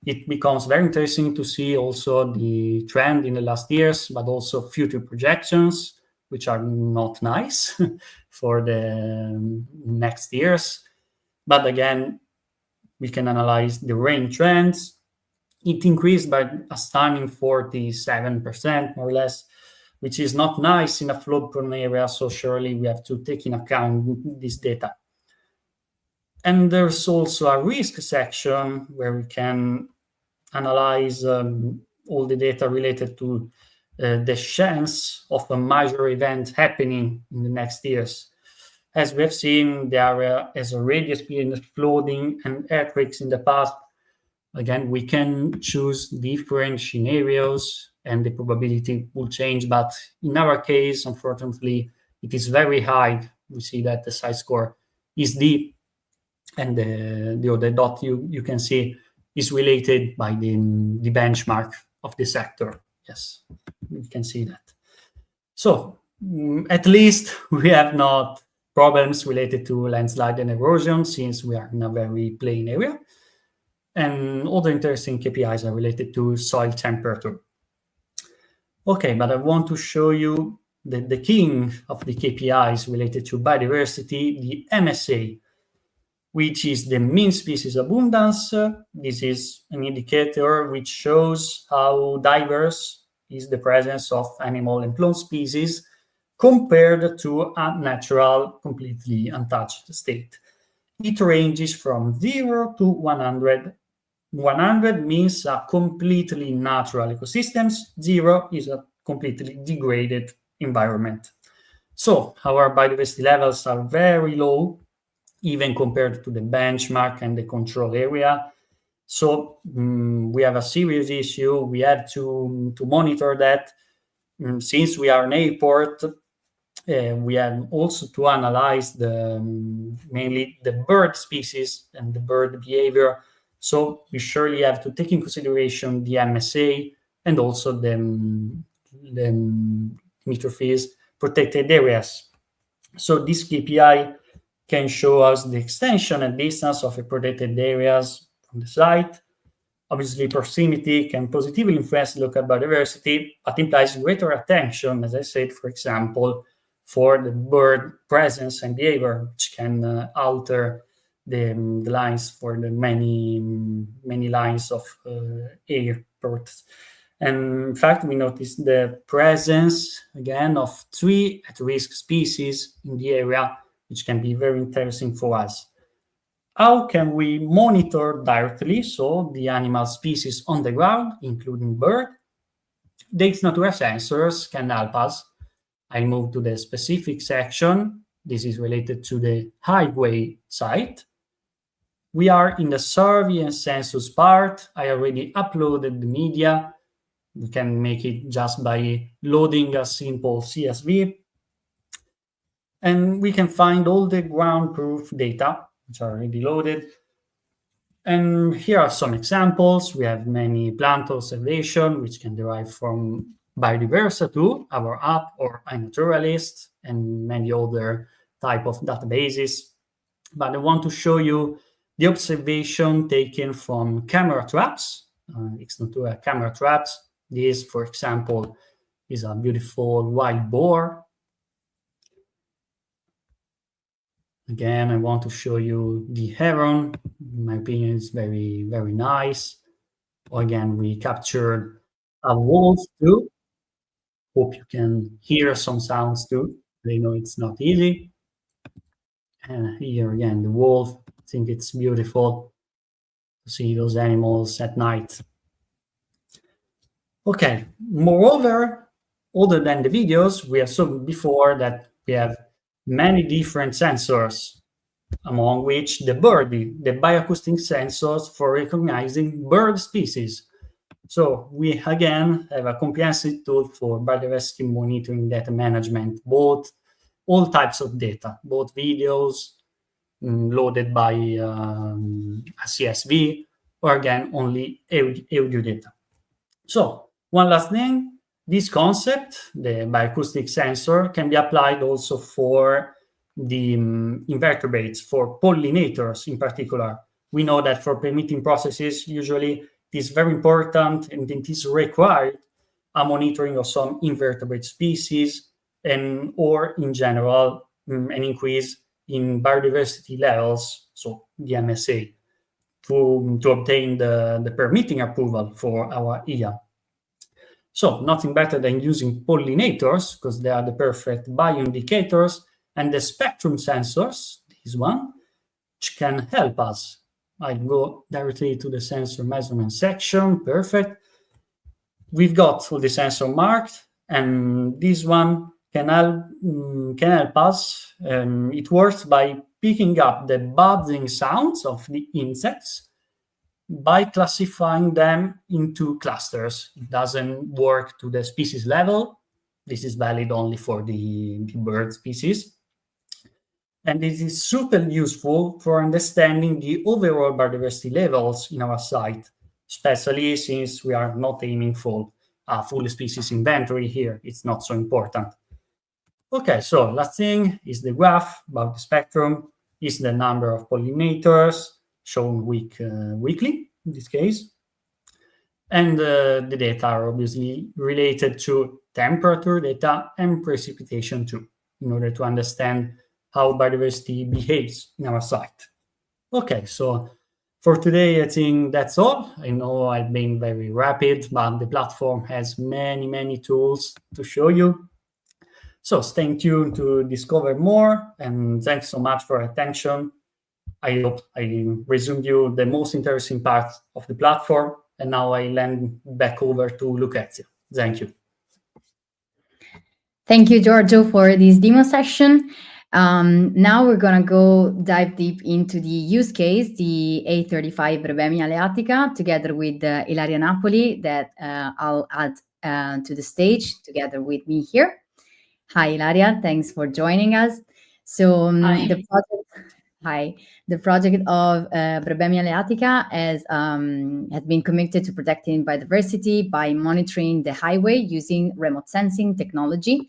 It becomes very interesting to see also the trend in the last years, but also future projections, which are not nice for the next years. But again, we can analyze the rain trends. It increased by a stunning 47%, more or less, which is not nice in a flood-prone area, so surely we have to take in account this data. And there's also a risk section where we can analyze all the data related to the chance of a major event happening in the next years. As we have seen, the area has already experienced flooding and earthquakes in the past. Again, we can choose different scenarios and the probability will change, but in our case, unfortunately, it is very high. We see that the site score is D, and the other dot you can see is related by the benchmark of the sector. Yes, we can see that. So at least we have not problems related to landslide and erosion since we are in a very plain area. And other interesting KPIs are related to soil temperature. Okay, but I want to show you the king of the KPIs related to biodiversity, the MSA, which is the mean species abundance. This is an indicator which shows how diverse is the presence of animal and plant species compared to a natural, completely untouched state. It ranges from 0 to 100. 100 means a completely natural ecosystems. 0 is a completely degraded environment. So our biodiversity levels are very low, even compared to the benchmark and the control area. So we have a serious issue. We have to monitor that. Since we are an airport, we have also to analyze mainly the bird species and the bird behavior. So we surely have to take in consideration the MSA and also the meter fees protected areas. So this KPI can show us the extension and distance of a protected areas from the site. Obviously, proximity can positively influence local biodiversity, but implies greater attention, as I said, for example, for the bird presence and behavior, which can alter the lines for the many lines of airports. And in fact, we noticed the presence, again, of 3 at-risk species in the area, which can be very interesting for us. How can we monitor directly, so the animal species on the ground, including bird? The XNatura sensors can help us. I move to the specific section. This is related to the highway site. We are in the survey and census part. I already uploaded the media. We can make it just by loading a simple CSV. And we can find all the ground truth data, which are already loaded. And here are some examples. We have many plant observation, which can derive from Biodiversity, our app, or iNaturalist, and many other type of databases. But I want to show you the observation taken from camera traps, XNatura camera traps. This, for example, is a beautiful wild boar. Again, I want to show you the heron. In my opinion, it's very, very nice. Again, we captured a wolf too. Hope you can hear some sounds too. I know it's not easy. And here again, the wolf. I think it's beautiful to see those animals at night. Okay, moreover, other than the videos, we have shown before that we have many different sensors, among which the birdie, the bioacoustic sensors for recognizing bird species. So we again have a comprehensive tool for biodiversity monitoring, data management, both all types of data, both videos loaded by a CSV, or again, only audio data. So one last thing, this concept, the bioacoustic sensor, can be applied also for the invertebrates, for pollinators in particular. We know that for permitting processes, usually it is very important and it is required a monitoring of some invertebrate species and or in general an increase in biodiversity levels, so the MSA, to obtain the permitting approval for our EIA. So nothing better than using pollinators, because they are the perfect bioindicators, and the spectrum sensors, this one, which can help us. I go directly to the sensor measurement section. Perfect. We've got all the sensor marked, and this one can help us. It works by picking up the buzzing sounds of the insects by classifying them into clusters. It doesn't work to the species level. This is valid only for the bird species. And this is super useful for understanding the overall biodiversity levels in our site, especially since we are not aiming for a full species inventory here. It's not so important. Okay, so last thing is the graph about the spectrum, is the number of pollinators shown weekly. in this case. And the data are obviously related to temperature data and precipitation too, in order to understand how biodiversity behaves in our site. Okay, so for today, I think that's all. I know I've been very rapid, but the platform has many, many tools to show you. So stay tuned to discover more, and thanks so much for your attention. I hope I resumed you the most interesting part of the platform, and now I hand back over to Lucrezia. Thank you. Thank you, Giorgio, for this demo session. Now we're going to go dive deep into the use case, the A35 Brebemia aleatica, together with Ilaria Napoli, that I'll add to the stage together with me here. Hi, Ilaria. Thanks for joining us. So the project of Brebemia aleatica has been committed to protecting biodiversity by monitoring the highway using remote sensing technology.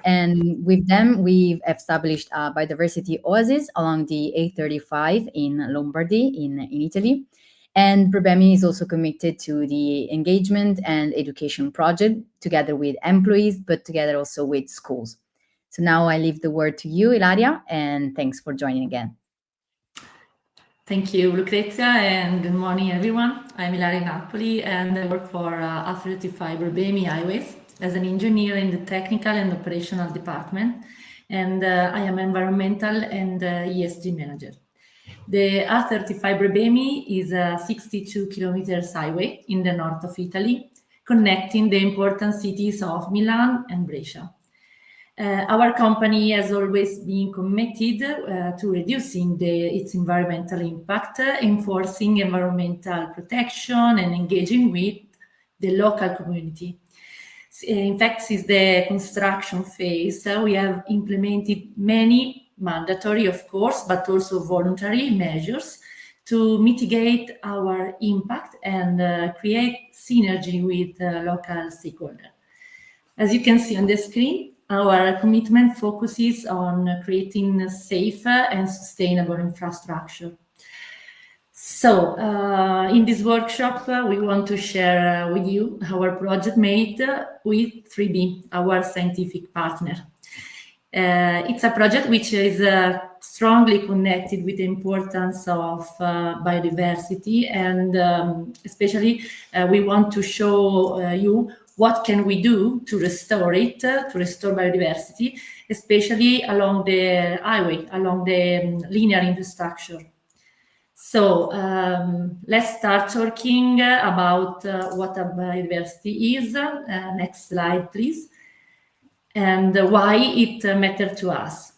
And with them, we've established a biodiversity oasis along the A35 in Lombardy, in Italy. And Brebemi is also committed to the engagement and education project together with employees, but together also with schools. So now I leave the word to you, Ilaria, and thanks for joining again. Thank you, Lucrezia, and good morning, everyone. I'm Ilaria Napoli, and I work for A35 Brebemi Highways as an engineer in the technical and operational department, and I am environmental and ESG manager. The A35 Brebemi is a 62 kilometers highway in the north of Italy, connecting the important cities of Milan and Brescia. Our company has always been committed to reducing its environmental impact, enforcing environmental protection, and engaging with the local community. In fact, since the construction phase, we have implemented many mandatory, of course, but also voluntary measures to mitigate our impact and create synergy with local stakeholders. As you can see on the screen, our commitment focuses on creating safe and sustainable infrastructure. So, in this workshop, we want to share with you our project made with 3B, our scientific partner. It's a project which is strongly connected with the importance of biodiversity, and especially we want to show you what can we do to restore it, to restore biodiversity, especially along the highway, along the linear infrastructure. So let's start talking about what a biodiversity is. Next slide, please. And why it matters to us.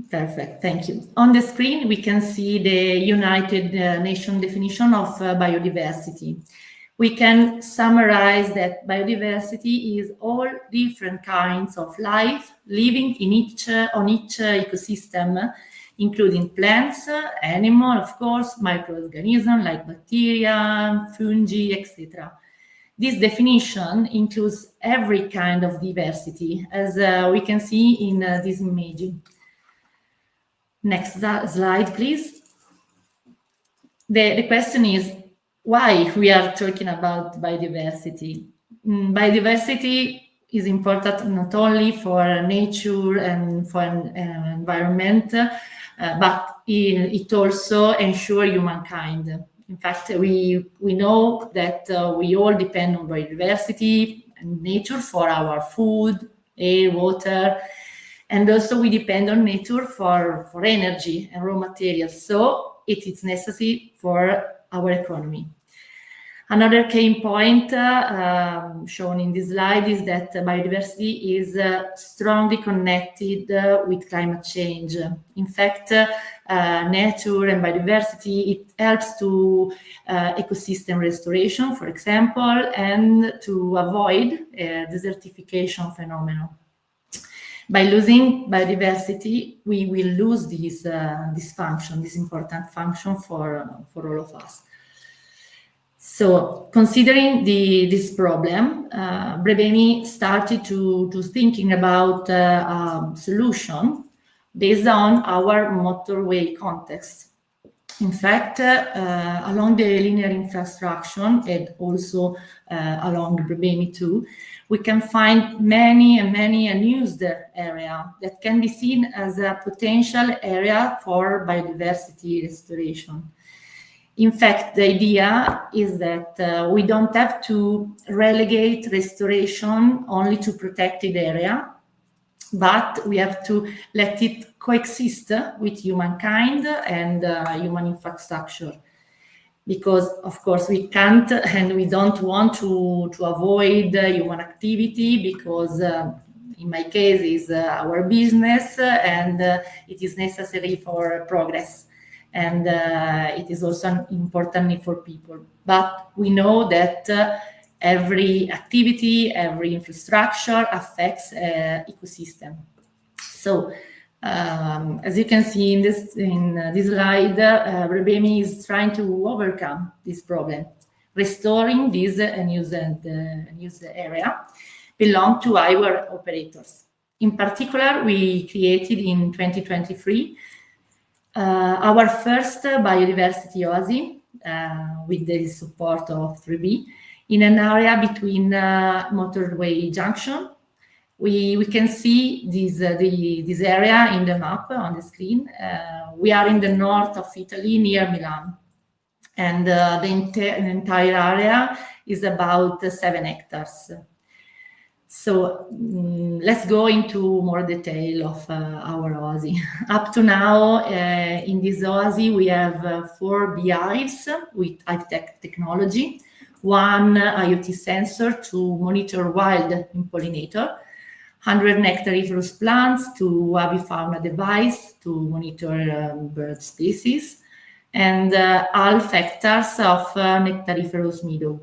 Perfect, thank you. On the screen, we can see the United Nations definition of biodiversity. We can summarize that biodiversity is all different kinds of life living on each ecosystem, including plants, animals, of course, microorganisms like bacteria, fungi, etc. This definition includes every kind of diversity, as we can see in this image. Next slide, please. The question is, why we are talking about biodiversity? Biodiversity is important not only for nature and for environment, but it also ensures humankind. In fact, we know that we all depend on biodiversity and nature for our food, air, water, and also we depend on nature for energy and raw materials. So it is necessary for our economy. Another key point shown in this slide is that biodiversity is strongly connected with climate change. In fact, nature and biodiversity, it helps to ecosystem restoration, for example, and to avoid desertification phenomenon. By losing biodiversity, we will lose this function, this important function for all of us. So, considering this problem, Brebemi started to thinking about a solution based on our motorway context. In fact, along the linear infrastructure and also along Brebemi too, we can find many unused area that can be seen as a potential area for biodiversity restoration. In fact, the idea is that we don't have to relegate restoration only to protected area, but we have to let it coexist with humankind and human infrastructure. Because, of course, we can't and we don't want to avoid human activity, because in my case is our business, and it is necessary for progress. And it is also important for people. But we know that every activity, every infrastructure affects ecosystem. So, as you can see in this slide, Brebemi is trying to overcome this problem, restoring this unused area belong to our operators. In particular, we created in 2023 our first biodiversity oasis with the support of 3B in an area between motorway junction. We can see this area in the map on the screen. We are in the north of Italy, near Milan, and the entire area is about 7 hectares. So let's go into more detail of our oasis. Up to now, in this oasis, we have 4 beehives with high-tech technology, 1 IoT sensor to monitor wild impollinator, 100 nectariferous plants to avifauna device to monitor bird species, and half hectares of nectariferous meadow.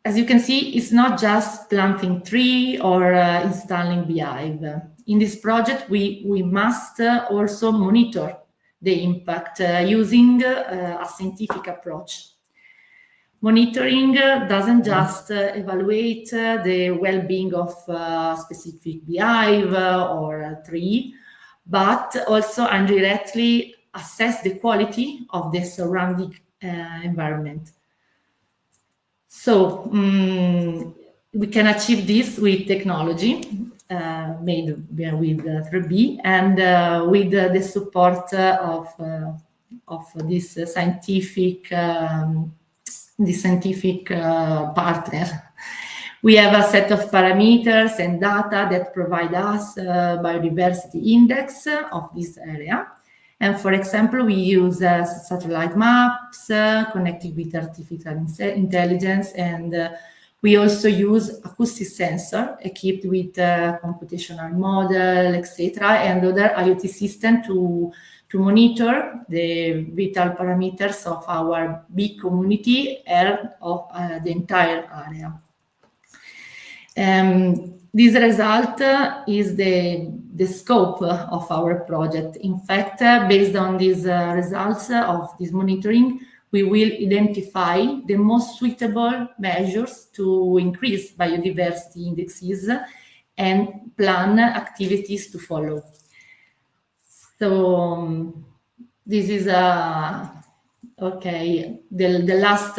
As you can see, it's not just planting tree or installing beehive. In this project, we must also monitor the impact using a scientific approach. Monitoring doesn't just evaluate the well-being of a specific beehive or a tree, but also indirectly assess the quality of the surrounding environment. So we can achieve this with technology made with 3B and with the support of this scientific partner. We have a set of parameters and data that provide us biodiversity index of this area. And for example, we use satellite maps connected with artificial intelligence, and we also use acoustic sensor equipped with computational model, etc., and other IoT system to monitor the vital parameters of our bee community and of the entire area. This result is the scope of our project. In fact, based on these results of this monitoring, we will identify the most suitable measures to increase biodiversity indexes and plan activities to follow. So this is okay. The last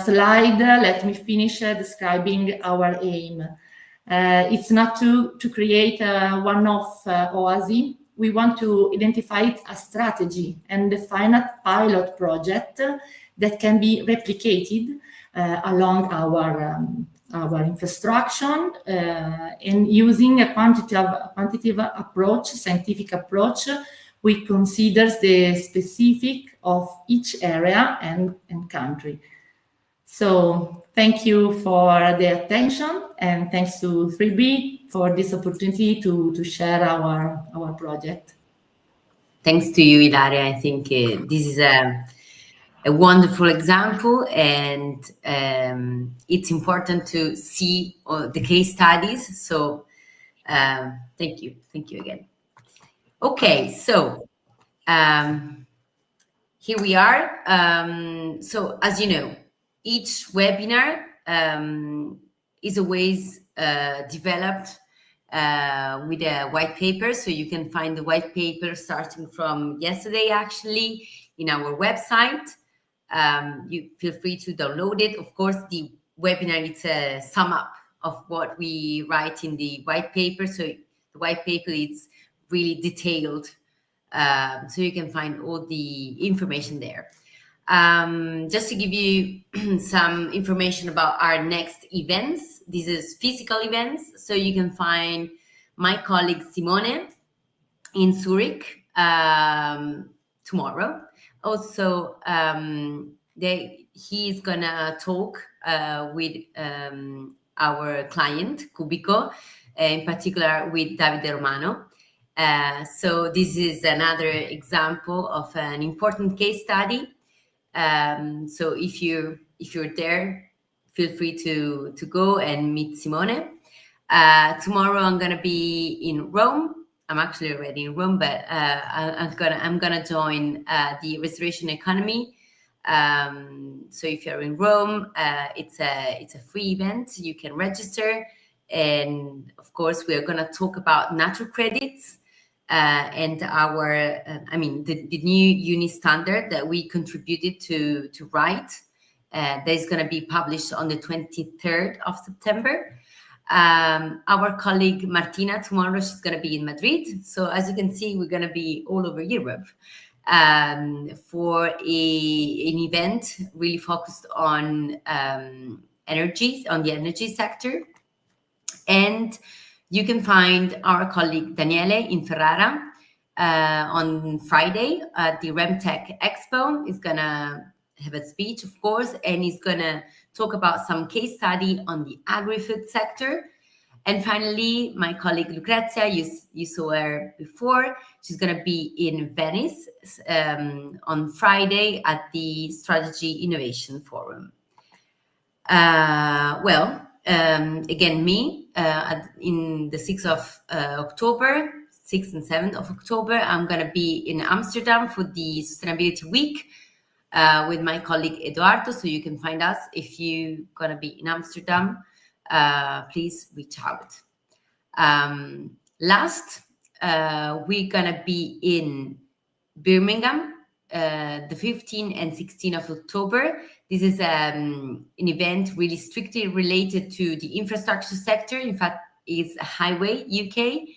slide. Let me finish describing our aim. It's not to create a one-off oasis. We want to identify a strategy and define a pilot project that can be replicated along our infrastructure and using a quantitative approach, scientific approach, which considers the specific of each area and country. So thank you for the attention, and thanks to 3B for this opportunity to share our project. Thanks to you, Ilaria. I think this is a wonderful example, and it's important to see the case studies. So thank you again. Okay, so here we are. So as you know, each webinar is always developed with a white paper. So you can find the white paper starting from yesterday, actually, in our website. You feel free to download it. Of course, the webinar, it's a sum up of what we write in the white paper. So the white paper is really detailed. So you can find all the information there. Just to give you some information about our next events, this is physical events. So you can find my colleague Simone in Zurich tomorrow. Also, he's gonna talk with our client Cubico, in particular with Davide Romano. So this is another example of an important case study. So if you're there, feel free to go and meet Simone. Tomorrow I'm gonna be in Rome. I'm actually already in Rome, but I'm gonna join the restoration economy. So if you're in Rome, it's a free event. You can register, and of course we are gonna talk about natural credits and our, the new uni standard that we contributed to write. That is gonna be published on the 23rd of September. Our colleague Martina tomorrow, she's going to be in Madrid. So as you can see, we're going to be all over Europe for an event really focused on energy, on the energy sector. And you can find our colleague Daniele in Ferrara on Friday at the RemTech Expo. He's going to have a speech, of course, and he's going to talk about some case study on the agri-food sector. And finally, my colleague Lucrezia, you saw her before. She's going to be in Venice on Friday at the Strategy Innovation Forum. Again, me, in the 6th of October, 6th and 7th of October, I'm going to be in Amsterdam for the Sustainability Week with my colleague Eduardo. So you can find us if you're going to be in Amsterdam. Please reach out. Last, we're going to be in Birmingham the 15th and 16th of October. This is an event really strictly related to the infrastructure sector. In fact, it's a highway UK.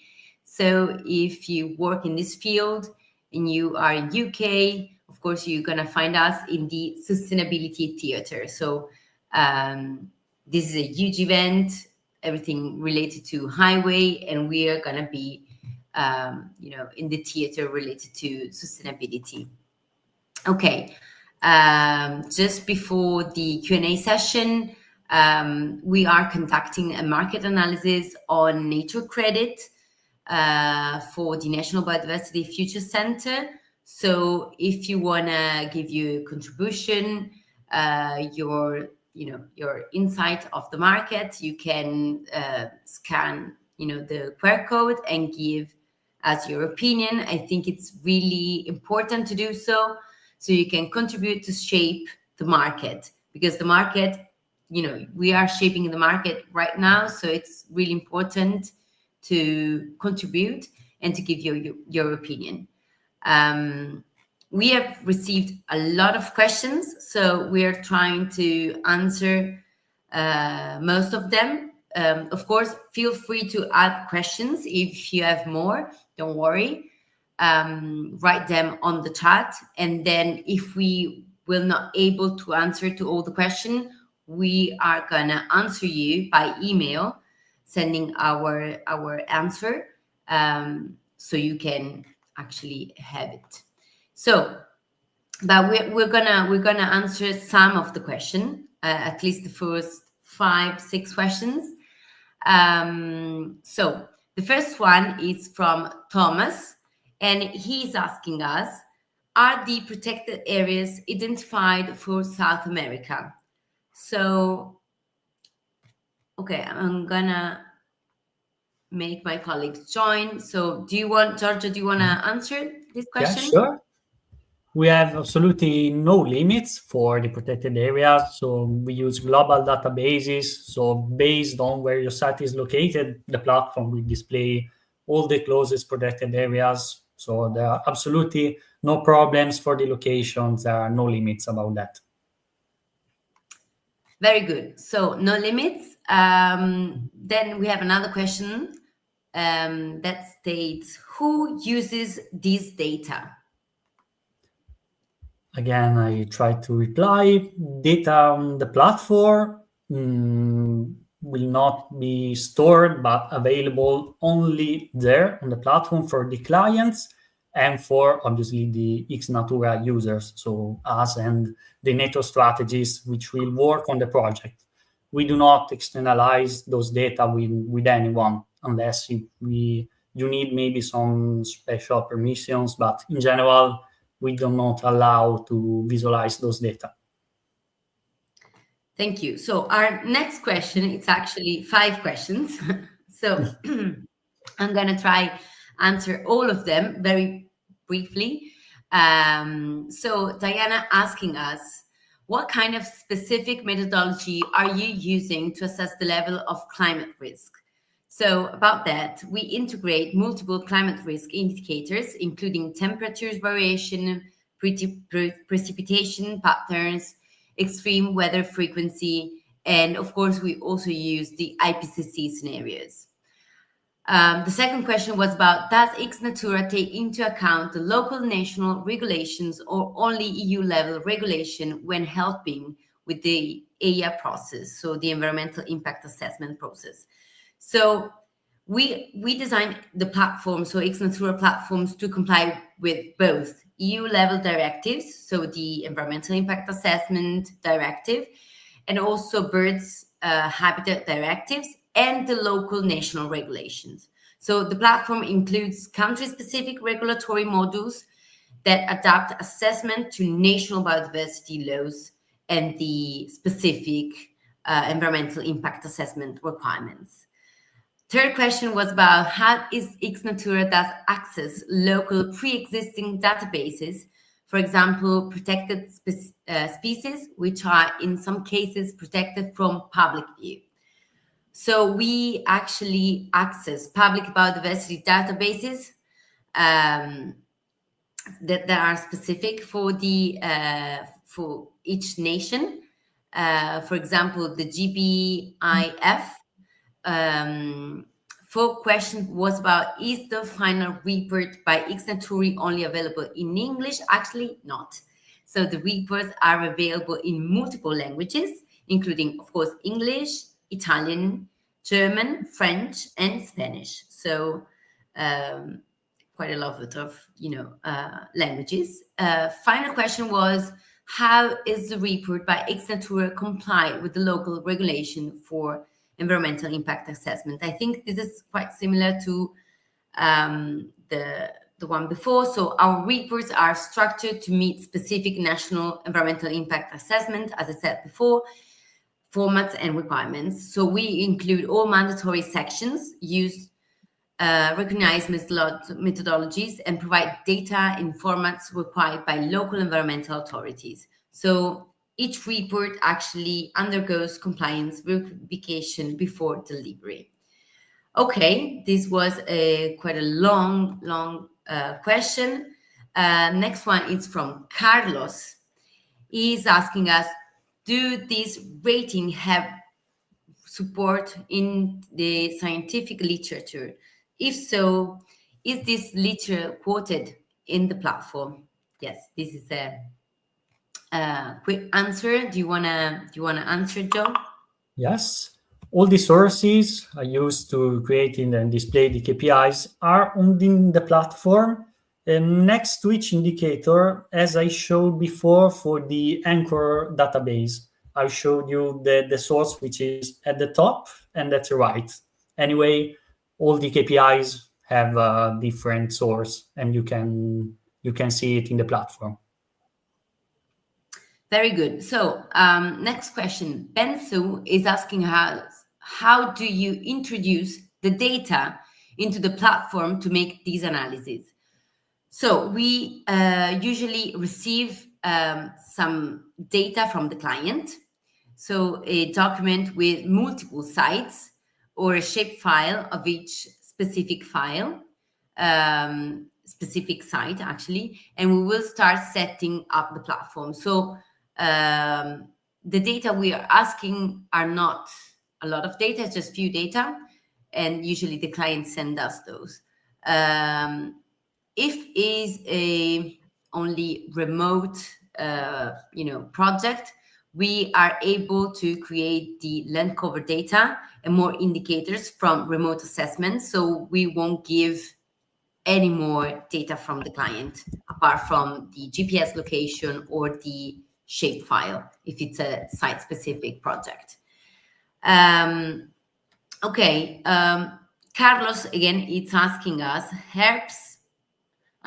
So if you work in this field and you are in UK, of course, you're going to find us in the Sustainability Theatre. So this is a huge event, everything related to highway, and we are going to be, in the theater related to sustainability. Okay, just before the Q&A session, we are conducting a market analysis on nature credit for the National Biodiversity Future Center. So if you want to give your contribution, your insight of the market, you can scan, the QR code and give us your opinion. I think it's really important to do so you can contribute to shape the market, because the market, we are shaping the market right now. So it's really important to contribute and to give your opinion. We have received a lot of questions, so we are trying to answer most of them. Of course, feel free to add questions if you have more. Don't worry. Write them on the chat, and then if we will not able to answer to all the questions, we are gonna answer you by email, sending our answer, so you can actually have it. So, but we're gonna answer some of the question, at least the first 5-6 questions. So the first one is from Thomas, and he's asking us, are the protected areas identified for South America? So, okay, I'm gonna make my colleagues join. So Giorgio, do you want to answer this question? Yeah, sure. We have absolutely no limits for the protected areas. So we use global databases. So based on where your site is located, the platform will display all the closest protected areas. So there are absolutely no problems for the locations. There are no limits about that. Very good. So no limits. Then we have another question that states, who uses this data? Again, I try to reply. Data on the platform will not be stored, but available only there on the platform for the clients and for obviously the XNatura users, so us and the NATO strategists which will work on the project. We do not externalize those data with anyone unless you need maybe some special permissions, but in general, we do not allow to visualize those data. Thank you. So our next question, it's actually 5 questions. So I'm going to try answer all of them very briefly. So Diana asking us, what kind of specific methodology are you using to assess the level of climate risk? So about that, we integrate multiple climate risk indicators, including temperatures variation, precipitation patterns, extreme weather frequency, and of course, we also use the IPCC scenarios. The second question was about, does XNatura take into account the local national regulations or only EU level regulation when helping with the EIA process, so the environmental impact assessment process? So we designed the platform, so XNatura platforms, to comply with both EU level directives, so the environmental impact assessment directive, and also birds habitat directives, and the local national regulations. So the platform includes country-specific regulatory modules that adapt assessment to national biodiversity laws and the specific environmental impact assessment requirements. Third question was about how is XNatura does access local pre-existing databases, for example, protected species, which are in some cases protected from public view. So we actually access public biodiversity databases that are specific for the for each nation. For example, the GBIF. Fourth question was about, is the final report by XNatura only available in English? Actually, not. So the reports are available in multiple languages, including, of course, English, Italian, German, French, and Spanish. So quite a lot of languages. Final question was, how is the report by XNatura comply with the local regulation for environmental impact assessment? I think this is quite similar to the one before. So our reports are structured to meet specific national environmental impact assessment, as I said before, formats and requirements. So we include all mandatory sections, use recognized methodologies, and provide data in formats required by local environmental authorities. So each report actually undergoes compliance verification before delivery. Okay, this was quite a long question. Next one is from Carlos. He's asking us, do these ratings have support in the scientific literature? If so, is this literature quoted in the platform? Yes, this is a quick answer. Do you wanna answer, Joe? Yes. All the sources I used to create and display the KPIs are on the platform. And next to each indicator, as I showed before for the anchor database, I showed you the source which is at the top and at the right. Anyway, all the KPIs have a different source, and you can see it in the platform. Very good. So next question. Bensu is asking how do you introduce the data into the platform to make these analyses? So we usually receive some data from the client. So a document with multiple sites or a shapefile of each specific file, specific site actually, and we will start setting up the platform. So the data we are asking are not a lot of data, just few data, and usually the client send us those. If is a only remote project, we are able to create the land cover data and more indicators from remote assessment. So we won't give any more data from the client apart from the GPS location or the shapefile if it's a site-specific project. Carlos again, it's asking us, herbs,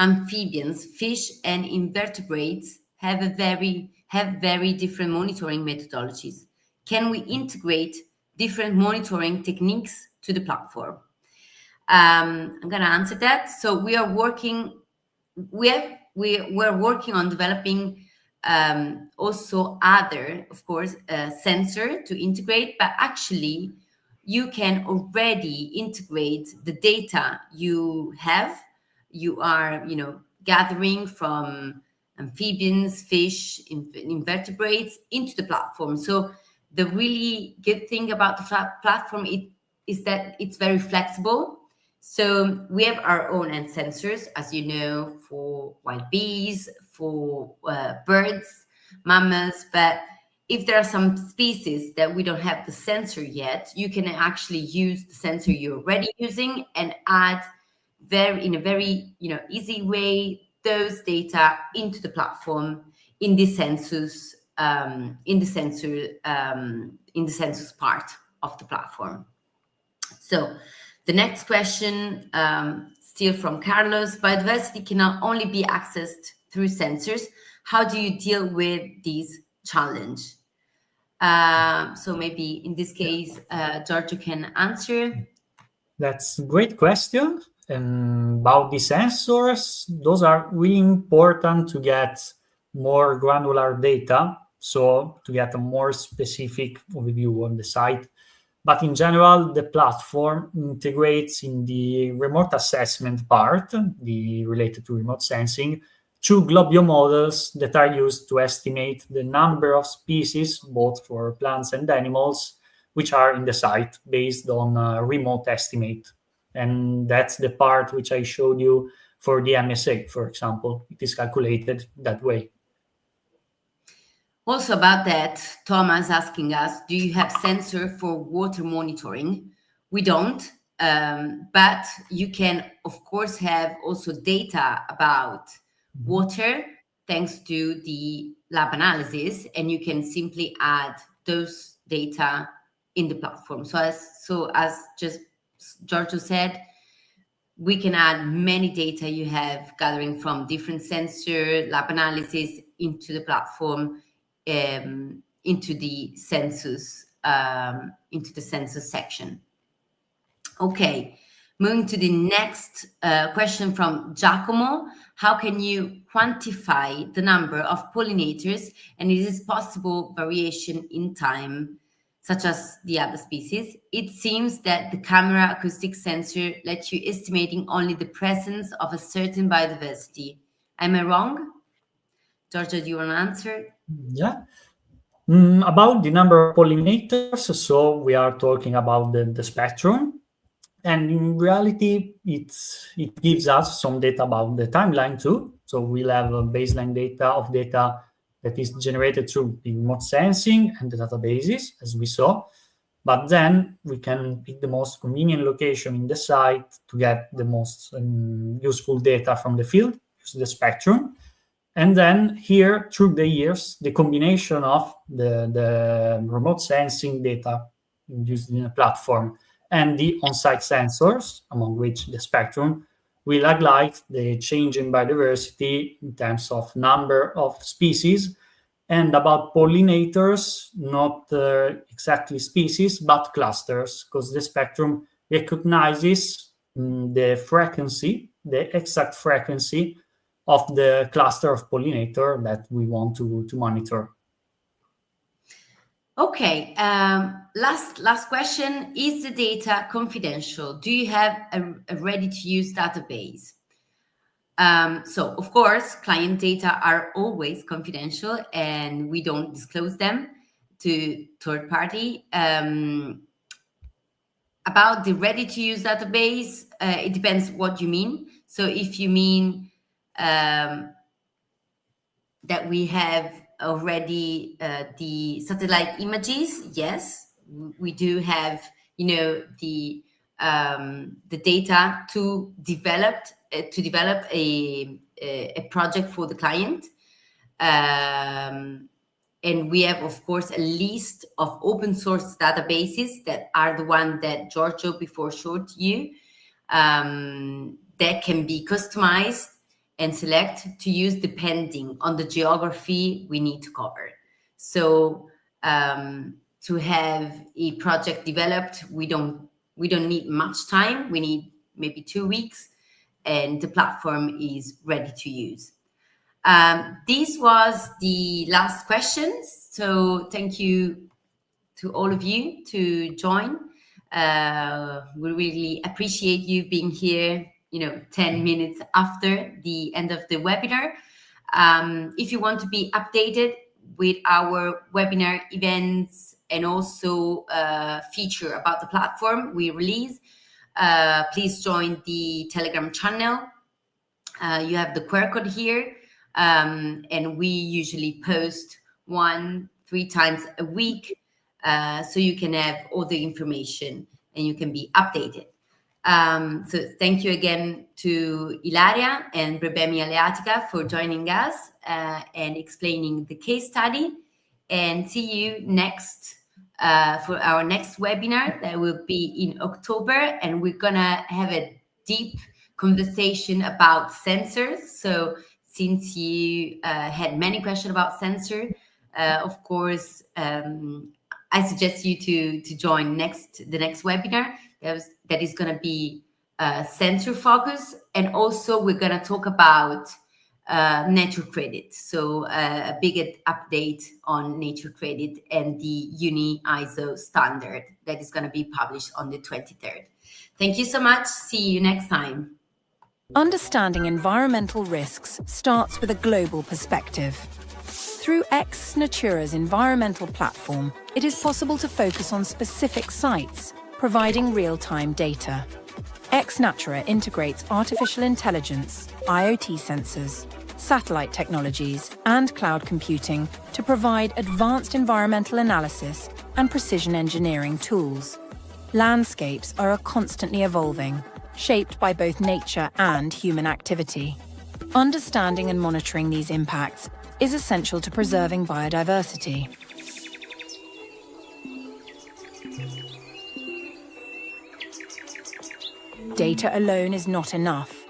amphibians, fish, and invertebrates have very different monitoring methodologies. Can we integrate different monitoring techniques to the platform? I'm going to answer that. So we are working. We're working on developing also other, of course, sensor to integrate, but actually you can already integrate the data you have. You are, gathering from amphibians, fish, invertebrates into the platform. So the really good thing about the platform is that it's very flexible. So we have our own end sensors, as you know, for wild bees, for birds, mammals. But if there are some species that we don't have the sensor yet, you can actually use the sensor you're already using and add in a very easy way those data into the platform in the census part of the platform. So the next question, still from Carlos, biodiversity cannot only be accessed through sensors. How do you deal with this challenge? So maybe in this case, Giorgio can answer. That's a great question. And about the sensors, those are really important to get more granular data, so to get a more specific overview on the site. But in general, the platform integrates in the remote assessment part, the related to remote sensing, two global models that are used to estimate the number of species, both for plants and animals, which are in the site based on a remote estimate. And that's the part which I showed you for the MSA, for example. It is calculated that way. Also about that, Thomas asking us, do you have sensor for water monitoring? We don't, but you can, of course, have also data about water thanks to the lab analysis, and you can simply add those data in the platform. So as just Giorgio said, we can add many data you have gathering from different sensor lab analysis into the platform, into the census section. Okay, moving to the next question from Giacomo. How can you quantify the number of pollinators, and is this possible variation in time, such as the other species? It seems that the camera acoustic sensor lets you estimating only the presence of a certain biodiversity. Am I wrong? Giorgio, do you want to answer? Yeah. About the number of pollinators, so we are talking about the spectrum. And in reality, it gives us some data about the timeline too. So we'll have a baseline data that is generated through the remote sensing and the databases, as we saw. But then we can pick the most convenient location in the site to get the most useful data from the field, use the spectrum. And then here, through the years, the combination of the remote sensing data used in a platform and the on-site sensors, among which the spectrum, will highlight the change in biodiversity in terms of number of species. And about pollinators, not exactly species, but clusters, because the spectrum recognizes the frequency, the exact frequency of the cluster of pollinator that we want to monitor. Okay, last question. Is the data confidential? Do you have a ready-to-use database? So, of course, client data are always confidential and we don't disclose them to third party. About the ready-to-use database, it depends what you mean. So if you mean that we have already the satellite images, yes, we do have, the data to develop a project for the client. And we have, of course, a list of open source databases that are the one that Giorgio before showed you, that can be customized and select to use depending on the geography we need to cover. So to have a project developed, we don't need much time. We need maybe 2 weeks, and the platform is ready to use. This was the last question. So thank you to all of you to join. We really appreciate you being here, 10 minutes after the end of the webinar. If you want to be updated with our webinar events and also feature about the platform we release, please join the Telegram channel. You have the QR code here. And we usually post 1-3 times a week, so you can have all the information and you can be updated. So thank you again to Ilaria and Brebemi Aleatica for joining us and explaining the case study. And see you next for our next webinar that will be in October, and we're gonna have a deep conversation about sensors. So since you had many questions about sensor, of course, I suggest you to join the next webinar that is going to be sensor focus, and also we're going to talk about nature credit. So a big update on nature credit and the UNI ISO standard that is going to be published on the 23rd. Thank you so much. See you next time. Understanding environmental risks starts with a global perspective. Through XNatura's environmental platform, it is possible to focus on specific sites, providing real-time data. XNatura integrates artificial intelligence, IoT sensors, satellite technologies, and cloud computing to provide advanced environmental analysis and precision engineering tools. Landscapes are constantly evolving, shaped by both nature and human activity. Understanding and monitoring these impacts is essential to preserving biodiversity. Data alone is not enough.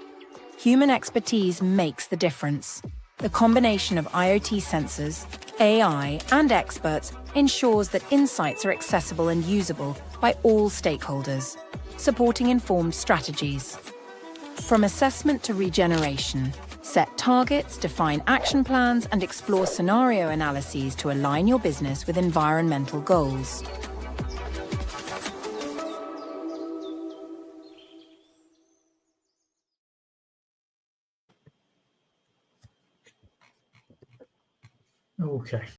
Human expertise makes the difference. The combination of IoT sensors, AI, and experts ensures that insights are accessible and usable by all stakeholders, supporting informed strategies. From assessment to regeneration, set targets, define action plans, and explore scenario analyses to align your business with environmental goals. Okay.